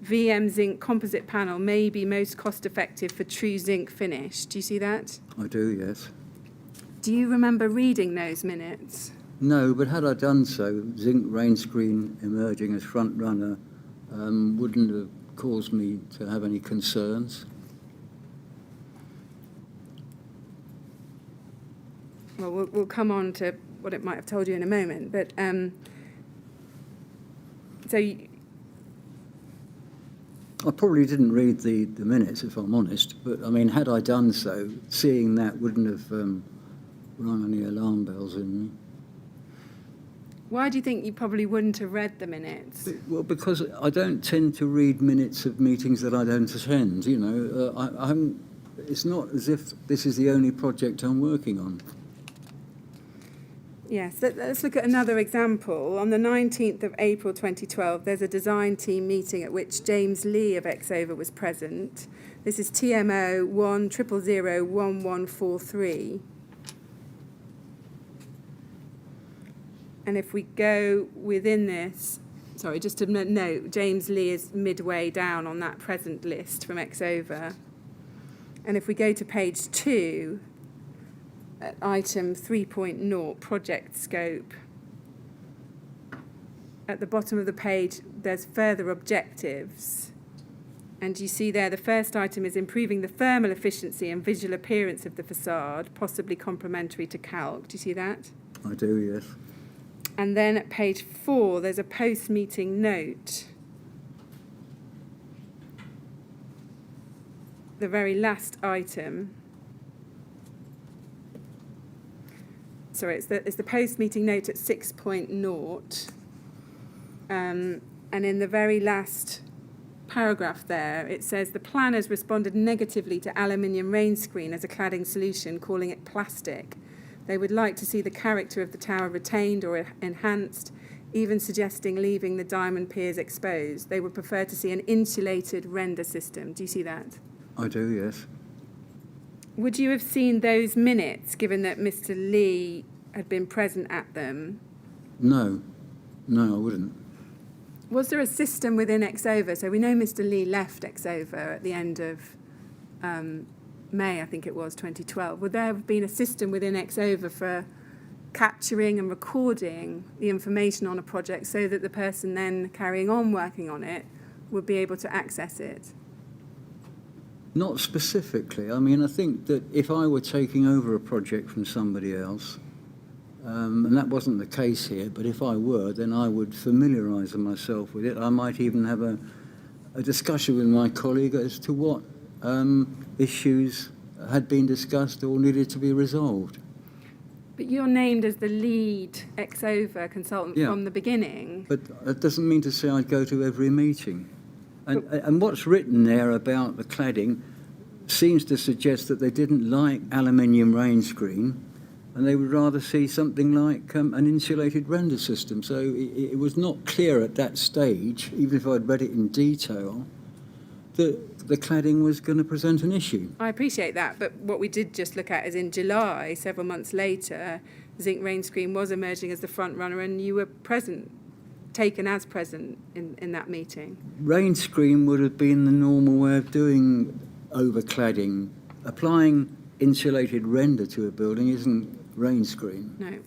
Speaker 3: VM zinc composite panel may be most cost effective for true zinc finish. Do you see that?
Speaker 2: I do, yes.
Speaker 3: Do you remember reading those minutes?
Speaker 2: No, but had I done so, zinc rain screen emerging as front runner wouldn't have caused me to have any concerns.
Speaker 3: Well, we'll come on to what it might have told you in a moment. But
Speaker 2: I probably didn't read the minutes, if I'm honest, but I mean, had I done so, seeing that wouldn't have rung any alarm bells in me.
Speaker 3: Why do you think you probably wouldn't have read the minutes?
Speaker 2: Well, because I don't tend to read minutes of meetings that I don't attend. You know, it's not as if this is the only project I'm working on.
Speaker 3: Yes, let's look at another example. On the 19th of April 2012, there's a design team meeting at which James Lee of Exova was present. This is TMO 1001143. And if we go within this, sorry, just to note, James Lee is midway down on that present list from Exova. And if we go to page 2, at item 3.0, project scope, at the bottom of the page, there's further objectives. And you see there, the first item is improving the thermal efficiency and visual appearance of the facade, possibly complementary to calc. Do you see that?
Speaker 2: I do, yes.
Speaker 3: And then at page 4, there's a post-meeting note. The very last item. Sorry, it's the post-meeting note at 6.0. And in the very last paragraph there, it says the planners responded negatively to aluminium rain screen as a cladding solution, calling it plastic. They would like to see the character of the tower retained or enhanced, even suggesting leaving the diamond piers exposed. They would prefer to see an insulated render system. Do you see that?
Speaker 2: I do, yes.
Speaker 3: Would you have seen those minutes, given that Mr. Lee had been present at them?
Speaker 2: No, I wouldn't.
Speaker 3: Was there a system within Exova? So we know Mr. Lee left Exova at the end of May, I think it was, 2012. Would there have been a system within Exova for capturing and recording the information on a project so that the person then carrying on working on it would be able to access it?
Speaker 2: Not specifically. I mean, I think that if I were taking over a project from somebody else, and that wasn't the case here, but if I were, then I would familiarise myself with it. I might even have a discussion with my colleague as to what issues had been discussed or needed to be resolved.
Speaker 3: But you're named as the lead Exova consultant from the beginning.
Speaker 2: But that doesn't mean to say I'd go to every meeting. And what's written there about the cladding seems to suggest that they didn't like aluminium rain screen and they would rather see something like an insulated render system. So it was not clear at that stage, even if I'd read it in detail, that the cladding was going to present an issue.
Speaker 3: I appreciate that, but what we did just look at is in July, several months later, zinc rain screen was emerging as the front runner, and you were taken as present in that meeting.
Speaker 2: Rain screen would have been the normal way of doing overcladding. Applying insulated render to a building isn't rain screen.
Speaker 3: No.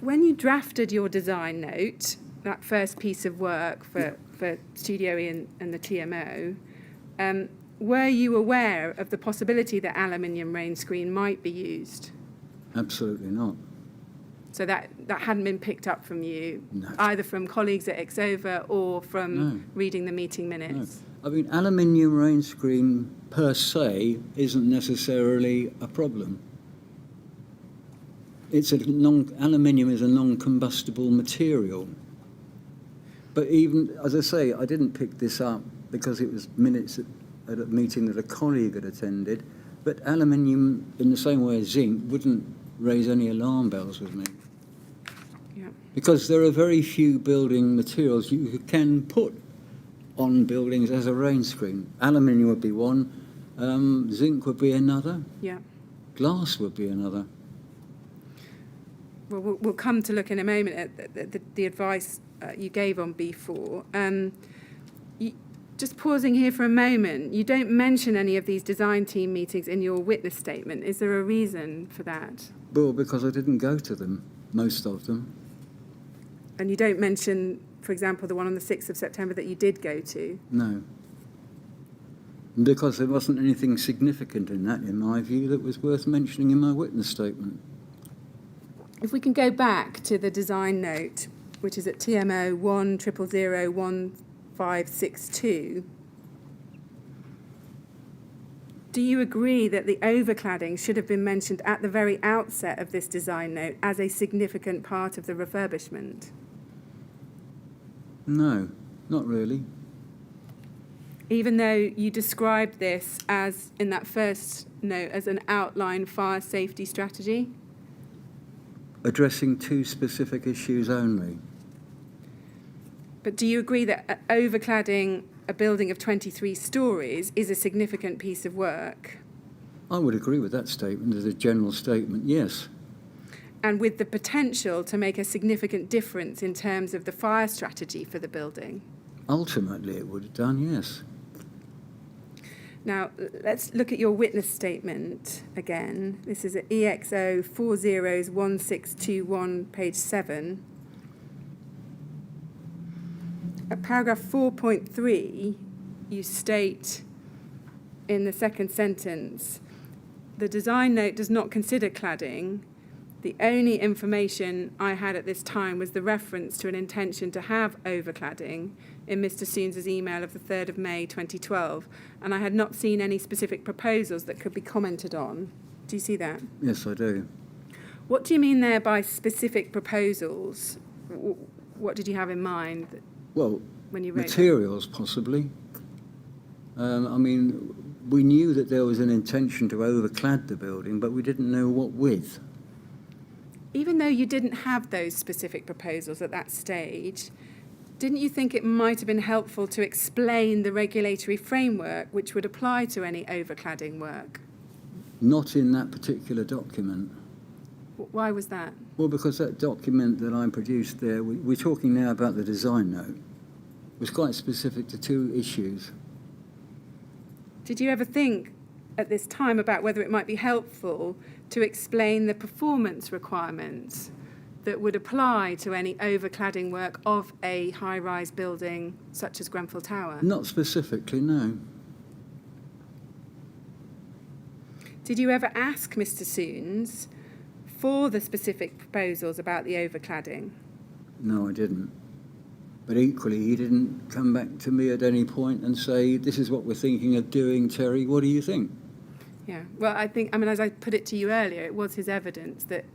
Speaker 3: When you drafted your design note, that first piece of work for Studio E and the TMO, were you aware of the possibility that aluminium rain screen might be used?
Speaker 2: Absolutely not.
Speaker 3: So that hadn't been picked up from you,
Speaker 2: No.
Speaker 3: either from colleagues at Exova or from
Speaker 2: No.
Speaker 3: reading the meeting minutes?
Speaker 2: No. I mean, aluminium rain screen per se isn't necessarily a problem. Aluminium is a non-combustible material. But even, as I say, I didn't pick this up because it was minutes at a meeting that a colleague had attended, but aluminium, in the same way as zinc, wouldn't raise any alarm bells with me.
Speaker 3: Yeah.
Speaker 2: Because there are very few building materials you can put on buildings as a rain screen. Aluminium would be one, zinc would be another,
Speaker 3: Yeah.
Speaker 2: glass would be another.
Speaker 3: Well, we'll come to look in a moment at the advice you gave on B4. Just pausing here for a moment, you don't mention any of these design team meetings in your witness statement. Is there a reason for that?
Speaker 2: Well, because I didn't go to them, most of them.
Speaker 3: And you don't mention, for example, the one on the 6th of September that you did go to?
Speaker 2: No. Because there wasn't anything significant in that, in my view, that was worth mentioning in my witness statement.
Speaker 3: If we can go back to the design note, which is at TMO 100011562, do you agree that the overcladding should have been mentioned at the very outset of this design note as a significant part of the refurbishment?
Speaker 2: No, not really.
Speaker 3: Even though you described this as, in that first note, as an outline fire safety strategy?
Speaker 2: Addressing two specific issues only.
Speaker 3: But do you agree that overcladding a building of 23 stories is a significant piece of work?
Speaker 2: I would agree with that statement as a general statement, yes.
Speaker 3: And with the potential to make a significant difference in terms of the fire strategy for the building?
Speaker 2: Ultimately, it would have done, yes.
Speaker 3: Now, let's look at your witness statement again. This is at EXO 401621, page 7. At paragraph 4.3, you state in the second sentence, the design note does not consider cladding. The only information I had at this time was the reference to an intention to have overcladding in Mr. Soons's email of the 3rd of May 2012, and I had not seen any specific proposals that could be commented on. Do you see that?
Speaker 2: Yes, I do.
Speaker 3: What do you mean there by specific proposals? What did you have in mind
Speaker 2: Well,
Speaker 3: when you wrote
Speaker 2: materials, possibly. I mean, we knew that there was an intention to overclad the building, but we didn't know what with.
Speaker 3: Even though you didn't have those specific proposals at that stage, didn't you think it might have been helpful to explain the regulatory framework which would apply to any overcladding work?
Speaker 2: Not in that particular document.
Speaker 3: Why was that?
Speaker 2: Well, because that document that I produced there, we're talking now about the design note, was quite specific to two issues.
Speaker 3: Did you ever think at this time about whether it might be helpful to explain the performance requirements that would apply to any overcladding work of a high-rise building such as Grenfell Tower?
Speaker 2: Not specifically, no.
Speaker 3: Did you ever ask Mr. Soons for the specific proposals about the overcladding?
Speaker 2: No, I didn't. But equally, he didn't come back to me at any point and say, this is what we're thinking of doing, Terry, what do you think?
Speaker 3: Yeah, well, I mean, as I put it to you earlier, it was his evidence that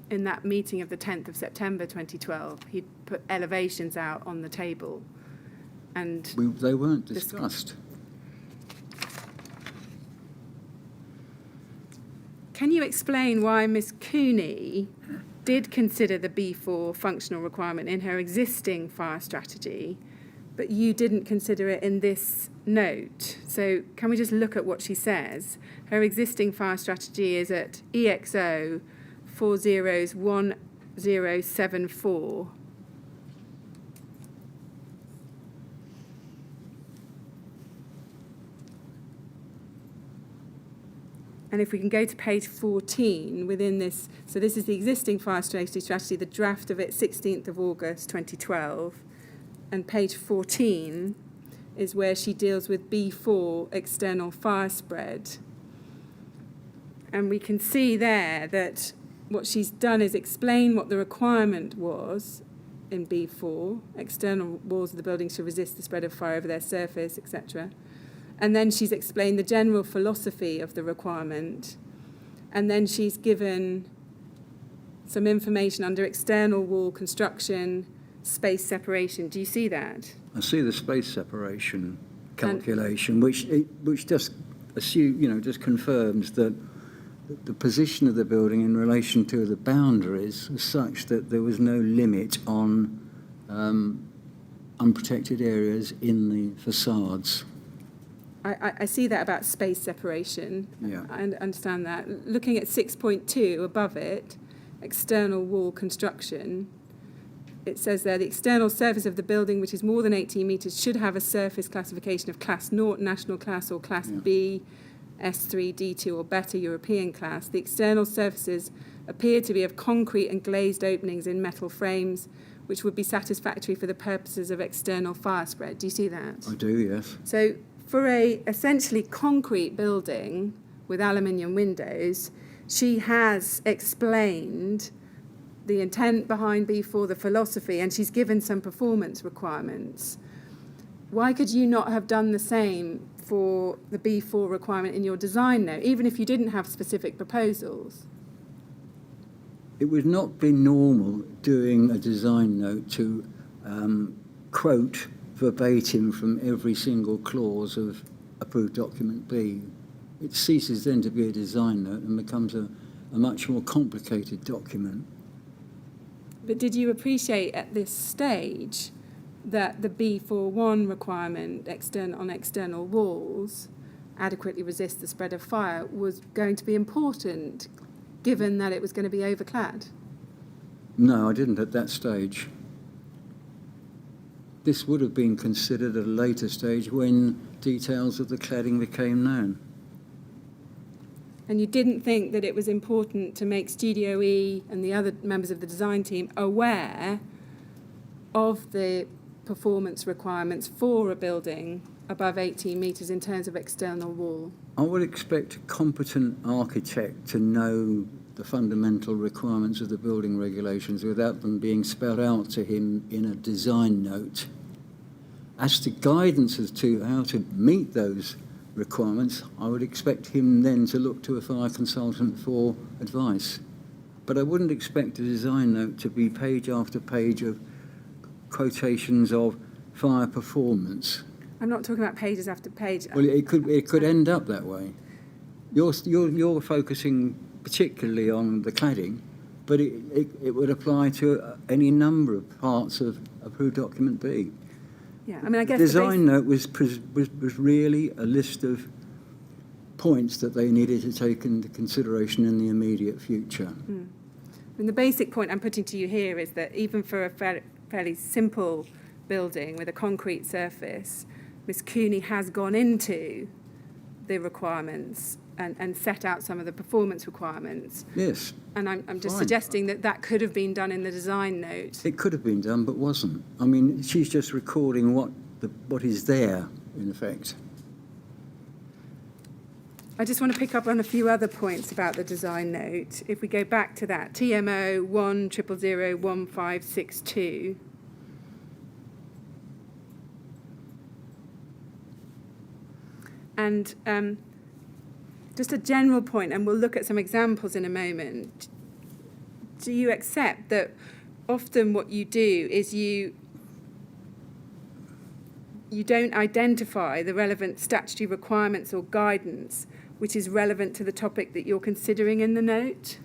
Speaker 3: in that meeting of the 10th of September 2012, he'd put elevations out on the table. And
Speaker 2: They weren't discussed.
Speaker 3: Can you explain why Ms. Cooney did consider the B4 functional requirement in her existing fire strategy, but you didn't consider it in this note? So can we just look at what she says? Her existing fire strategy is at EXO 401074. And if we can go to page 14 within this, so this is the existing fire strategy, the draft of it 16th of August 2012. And page 14 is where she deals with B4 external fire spread. And we can see there that what she's done is explain what the requirement was in B4. External walls of the building should resist the spread of fire over their surface, etc. And then she's explained the general philosophy of the requirement. And then she's given some information under external wall construction, space separation. Do you see that?
Speaker 2: I see the space separation calculation, which just just confirms that the position of the building in relation to the boundaries was such that there was no limit on unprotected areas in the facades.
Speaker 3: I see that about space separation.
Speaker 2: Yeah.
Speaker 3: I understand that. Looking at 6.2 above it, external wall construction, it says there, the external surface of the building, which is more than 18 metres, should have a surface classification of Class 0, National Class, or Class B, S3, D2, or better European class. The external surfaces appear to be of concrete and glazed openings in metal frames, which would be satisfactory for the purposes of external fire spread. Do you see that?
Speaker 2: I do, yes.
Speaker 3: So for a essentially concrete building with aluminium windows, she has explained the intent behind B4, the philosophy, and she's given some performance requirements. Why could you not have done the same for the B4 requirement in your design note, even if you didn't have specific proposals?
Speaker 2: It would not be normal doing a design note to quote verbatim from every single clause of approved document B. It ceases then to be a design note and becomes a much more complicated document.
Speaker 3: But did you appreciate at this stage that the B41 requirement on external walls adequately resist the spread of fire was going to be important, given that it was going to be overclad?
Speaker 2: No, I didn't at that stage. This would have been considered at a later stage when details of the cladding became known.
Speaker 3: And you didn't think that it was important to make Studio E and the other members of the design team aware of the performance requirements for a building above 18 metres in terms of external wall?
Speaker 2: I would expect a competent architect to know the fundamental requirements of the building regulations without them being spelled out to him in a design note. As to guidance as to how to meet those requirements, I would expect him then to look to a fire consultant for advice. But I wouldn't expect a design note to be page after page of quotations of fire performance.
Speaker 3: I'm not talking about pages after page.
Speaker 2: Well, it could end up that way. You're focusing particularly on the cladding, but it would apply to any number of parts of approved document B.
Speaker 3: Yeah, I mean, I guess
Speaker 2: the design note was really a list of points that they needed to take into consideration in the immediate future.
Speaker 3: I mean, the basic point I'm putting to you here is that even for a fairly simple building with a concrete surface, Ms. Cooney has gone into the requirements and set out some of the performance requirements.
Speaker 2: Yes.
Speaker 3: And I'm just
Speaker 2: Fine.
Speaker 3: suggesting that could have been done in the design note.
Speaker 2: It could have been done, but wasn't. I mean, she's just recording what is there, in effect.
Speaker 3: I just want to pick up on a few other points about the design note. If we go back to that, TMO 100001562. And just a general point, and we'll look at some examples in a moment. Do you accept that often what you do is you don't identify the relevant statutory requirements or guidance which is relevant to the topic that you're considering in the note?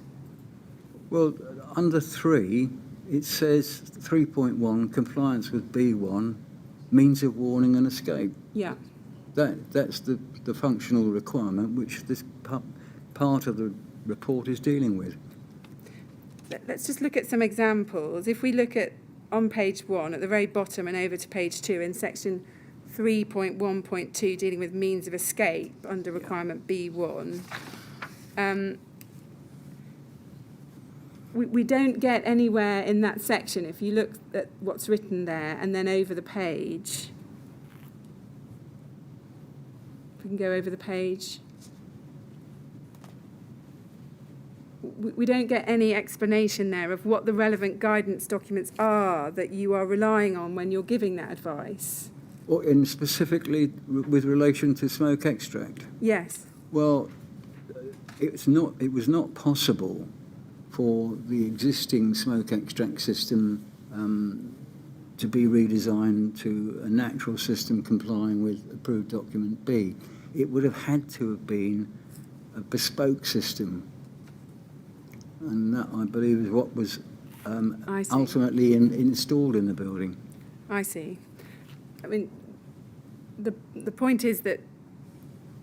Speaker 2: Well, under 3, it says 3.1, compliance with B1, means of warning and escape.
Speaker 3: Yeah.
Speaker 2: That's the functional requirement which this part of the report is dealing with.
Speaker 3: Let's just look at some examples. If we look at on page 1 at the very bottom and over to page 2 in section 3.1.2 dealing with means of escape under requirement B1, we don't get anywhere in that section if you look at what's written there and then over the page. If we can go over the page. We don't get any explanation there of what the relevant guidance documents are that you are relying on when you're giving that advice.
Speaker 2: Or in specifically with relation to smoke extract?
Speaker 3: Yes.
Speaker 2: Well, it was not possible for the existing smoke extract system to be redesigned to a natural system complying with approved document B. It would have had to have been a bespoke system. And that, I believe, is what was ultimately installed in the building.
Speaker 3: I see. I mean, the point is that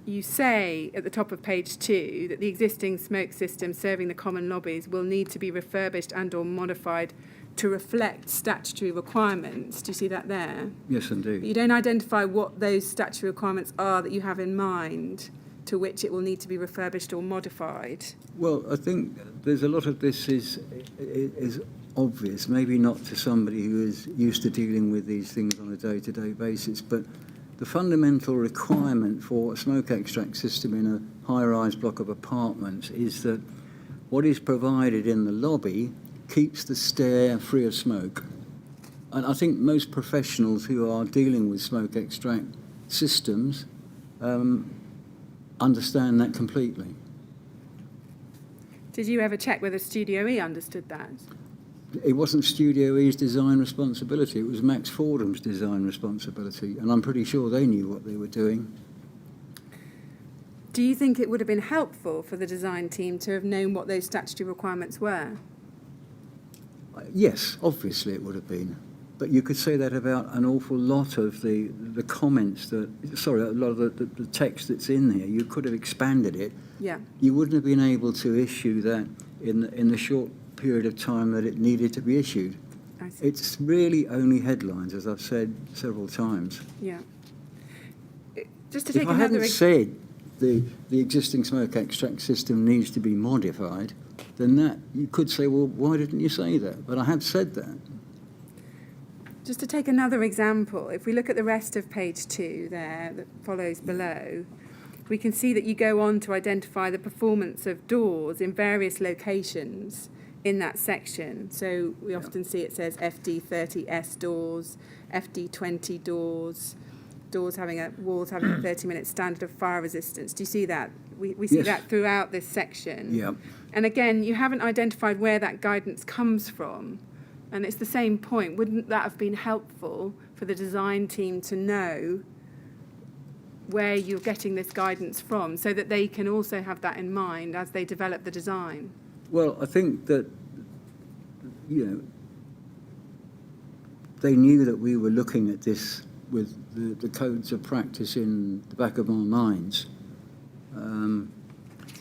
Speaker 3: you say at the top of page 2 that the existing smoke system serving the common lobbies will need to be refurbished and or modified to reflect statutory requirements. Do you see that there?
Speaker 2: Yes, indeed.
Speaker 3: But you don't identify what those statutory requirements are that you have in mind to which it will need to be refurbished or modified.
Speaker 2: Well, I think there's a lot of this is obvious, maybe not to somebody who is used to dealing with these things on a day-to-day basis, but the fundamental requirement for a smoke extract system in a high-rise block of apartments is that what is provided in the lobby keeps the stair free of smoke. And I think most professionals who are dealing with smoke extract systems understand that completely.
Speaker 3: Did you ever check whether Studio E understood that?
Speaker 2: It wasn't Studio E's design responsibility, it was Max Fordham's design responsibility, and I'm pretty sure they knew what they were doing.
Speaker 3: Do you think it would have been helpful for the design team to have known what those statutory requirements were?
Speaker 2: Yes, obviously it would have been. But you could say that about an awful lot of the comments a lot of the text that's in there. You could have expanded it.
Speaker 3: Yeah.
Speaker 2: You wouldn't have been able to issue that in the short period of time that it needed to be issued.
Speaker 3: I see.
Speaker 2: It's really only headlines, as I've said several times.
Speaker 3: Yeah. Just to take
Speaker 2: If I
Speaker 3: another
Speaker 2: hadn't said the existing smoke extract system needs to be modified, then that you could say, well, why didn't you say that? But I have said that.
Speaker 3: Just to take another example, if we look at the rest of page 2 there that follows below, we can see that you go on to identify the performance of doors in various locations in that section. So we often see it says FD30S doors, FD20 doors, walls having a 30-minute standard of fire resistance. Do you see that? We see
Speaker 2: Yes.
Speaker 3: that throughout this section.
Speaker 2: Yeah.
Speaker 3: And again, you haven't identified where that guidance comes from. And it's the same point. Wouldn't that have been helpful for the design team to know where you're getting this guidance from so that they can also have that in mind as they develop the design?
Speaker 2: Well, I think that, they knew that we were looking at this with the codes of practice in the back of our minds.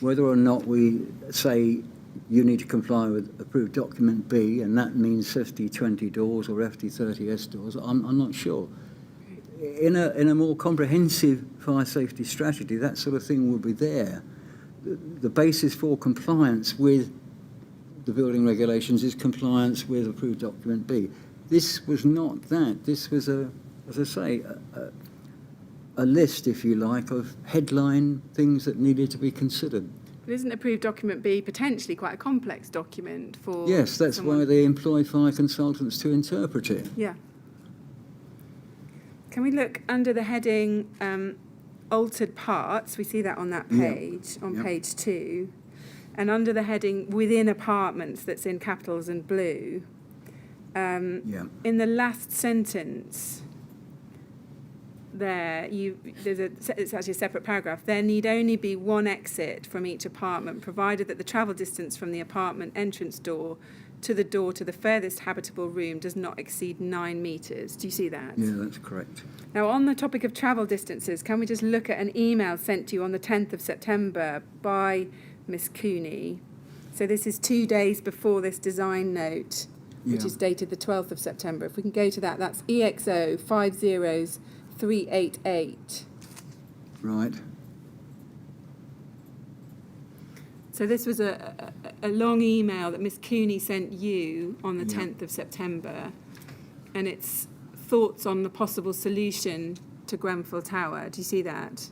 Speaker 2: Whether or not we say you need to comply with approved document B, and that means FD20 doors or FD30S doors, I'm not sure. In a more comprehensive fire safety strategy, that sort of thing will be there. The basis for compliance with the building regulations is compliance with approved document B. This was not that. This was a list, if you like, of headline things that needed to be considered.
Speaker 3: But isn't approved document B potentially quite a complex document for
Speaker 2: Yes, that's
Speaker 3: someone?
Speaker 2: why they employ fire consultants to interpret it.
Speaker 3: Yeah. Can we look under the heading altered parts? We see that on that page, on page 2. And under the heading within apartments, that's in capitals and blue, in the last sentence, there, it's actually a separate paragraph. There need only be one exit from each apartment, provided that the travel distance from the apartment entrance door to the furthest habitable room does not exceed 9 metres. Do you see that?
Speaker 2: Yeah, that's correct.
Speaker 3: Now, on the topic of travel distances, can we just look at an email sent to you on the 10th of September by Miss Cooney? So this is 2 days before this design note, which is dated the 12th of September. If we can go to that, that's EXO 50388.
Speaker 2: Right.
Speaker 3: So this was a long email that Miss Cooney sent you on the 10th of September, and it's thoughts on the possible solution to Grenfell Tower. Do you see that?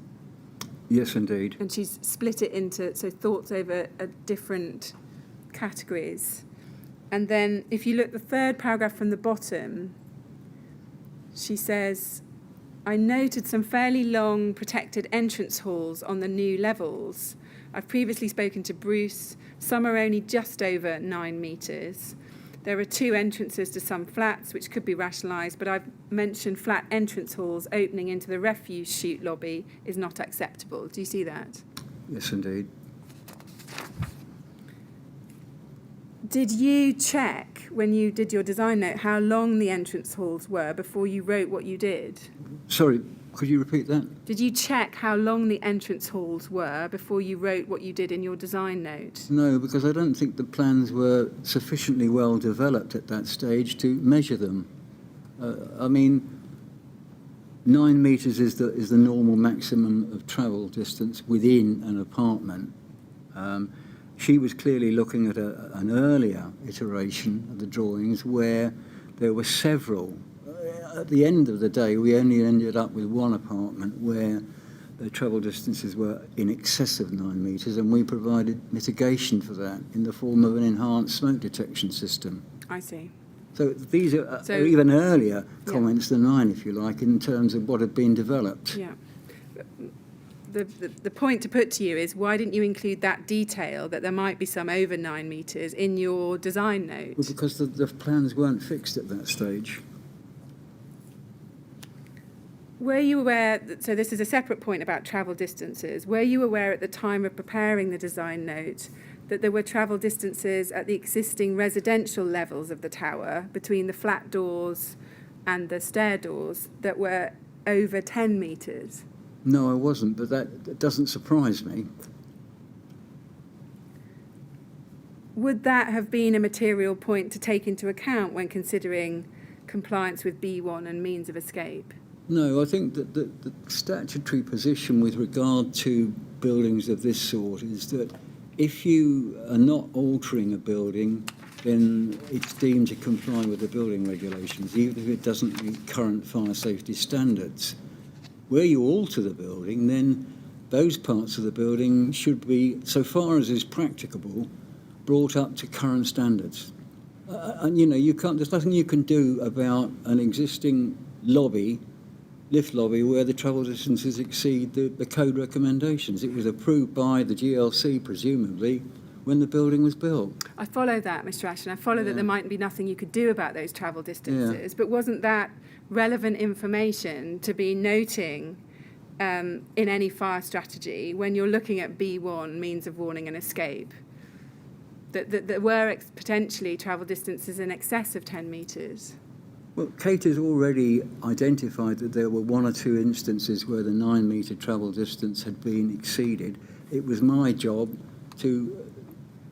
Speaker 2: Yes, indeed.
Speaker 3: And she's split it into thoughts over different categories. And then if you look the third paragraph from the bottom, she says, I noted some fairly long protected entrance halls on the new levels. I've previously spoken to Bruce. Some are only just over 9 metres. There are 2 entrances to some flats, which could be rationalised, but I've mentioned flat entrance halls opening into the refuse chute lobby is not acceptable. Do you see that?
Speaker 2: Yes, indeed.
Speaker 3: Did you check, when you did your design note, how long the entrance halls were before you wrote what you did?
Speaker 2: Sorry, could you repeat that?
Speaker 3: Did you check how long the entrance halls were before you wrote what you did in your design note?
Speaker 2: No, because I don't think the plans were sufficiently well developed at that stage to measure them. 9 metres is the normal maximum of travel distance within an apartment. She was clearly looking at an earlier iteration of the drawings where there were several. At the end of the day, we only ended up with one apartment where the travel distances were in excess of 9 metres, and we provided mitigation for that in the form of an enhanced smoke detection system.
Speaker 3: I see.
Speaker 2: So these are even earlier comments than mine, if you like, in terms of what had been developed.
Speaker 3: Yeah. The point to put to you is, why didn't you include that detail that there might be some over 9 metres in your design note?
Speaker 2: Well, because the plans weren't fixed at that stage.
Speaker 3: Were you aware, so this is a separate point about travel distances, were you aware at the time of preparing the design note that there were travel distances at the existing residential levels of the tower between the flat doors and the stair doors that were over 10 metres?
Speaker 2: No, I wasn't, but that doesn't surprise me.
Speaker 3: Would that have been a material point to take into account when considering compliance with B1 and means of escape?
Speaker 2: No, I think that the statutory position with regard to buildings of this sort is that if you are not altering a building, then it's deemed to comply with the building regulations, even if it doesn't meet current fire safety standards. Where you alter the building, then those parts of the building should be, so far as is practicable, brought up to current standards. And there's nothing you can do about an existing lift lobby, where the travel distances exceed the code recommendations. It was approved by the GLC, presumably, when the building was built.
Speaker 3: I follow that, Mr. Ashton. I follow that there might be nothing you could do about those travel distances, but wasn't that relevant information to be noting in any fire strategy when you're looking at B1, means of warning and escape, that there were potentially travel distances in excess of 10 metres?
Speaker 2: Well, Kate has already identified that there were 1 or 2 instances where the 9 metre travel distance had been exceeded. It was my job to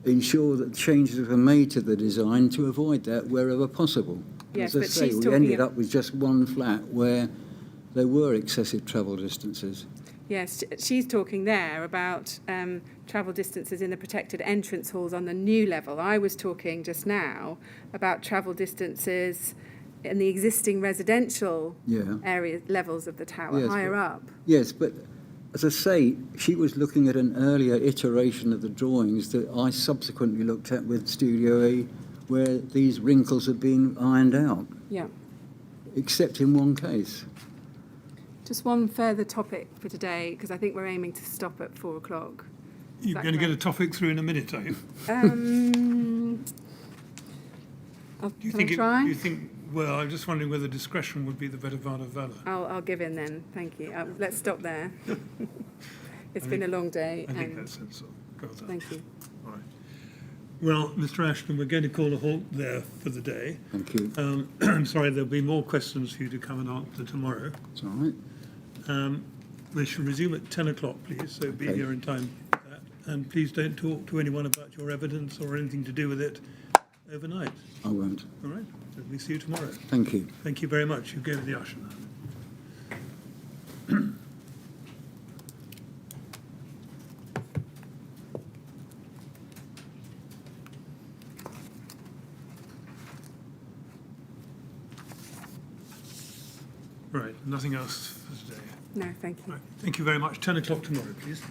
Speaker 2: ensure that changes were made to the design to avoid that wherever possible.
Speaker 3: Yes,
Speaker 2: as I say, we ended up with just one flat where there were excessive travel distances.
Speaker 3: Yes, she's talking there about travel distances in the protected entrance halls on the new level. I was talking just now about travel distances in the existing residential area levels of the tower, higher up.
Speaker 2: Yes, but as I say, she was looking at an earlier iteration of the drawings that I subsequently looked at with Studio A, where these wrinkles had been ironed out.
Speaker 3: Yeah.
Speaker 2: Except in one case.
Speaker 3: Just one further topic for today, because I think we're aiming to stop at 4 o'clock.
Speaker 1: You're going to get a topic through in a minute, are you?
Speaker 3: Do you think
Speaker 1: Well, I'm just wondering whether discretion would be the better part of valour.
Speaker 3: I'll give in then. Thank you. Let's stop there. It's been a long day.
Speaker 1: I think
Speaker 3: and
Speaker 1: that's sensible. Well done.
Speaker 3: thank you.
Speaker 1: All right. Well, Mr. Ashton, we're going to call a halt there for the day.
Speaker 2: Thank you.
Speaker 1: I'm sorry, there'll be more questions for you to come and answer tomorrow.
Speaker 2: It's all right.
Speaker 1: We shall resume at 10 o'clock, please, so be
Speaker 2: Okay.
Speaker 1: here in time for that. And please don't talk to anyone about your evidence or anything to do with it overnight.
Speaker 2: I won't.
Speaker 1: All right? So we see you tomorrow.
Speaker 2: Thank you.
Speaker 1: Thank you very much. You go to the usher now. Right, nothing else for today.
Speaker 3: No, thank you.
Speaker 1: Right, thank you very much. 10 o'clock tomorrow, please.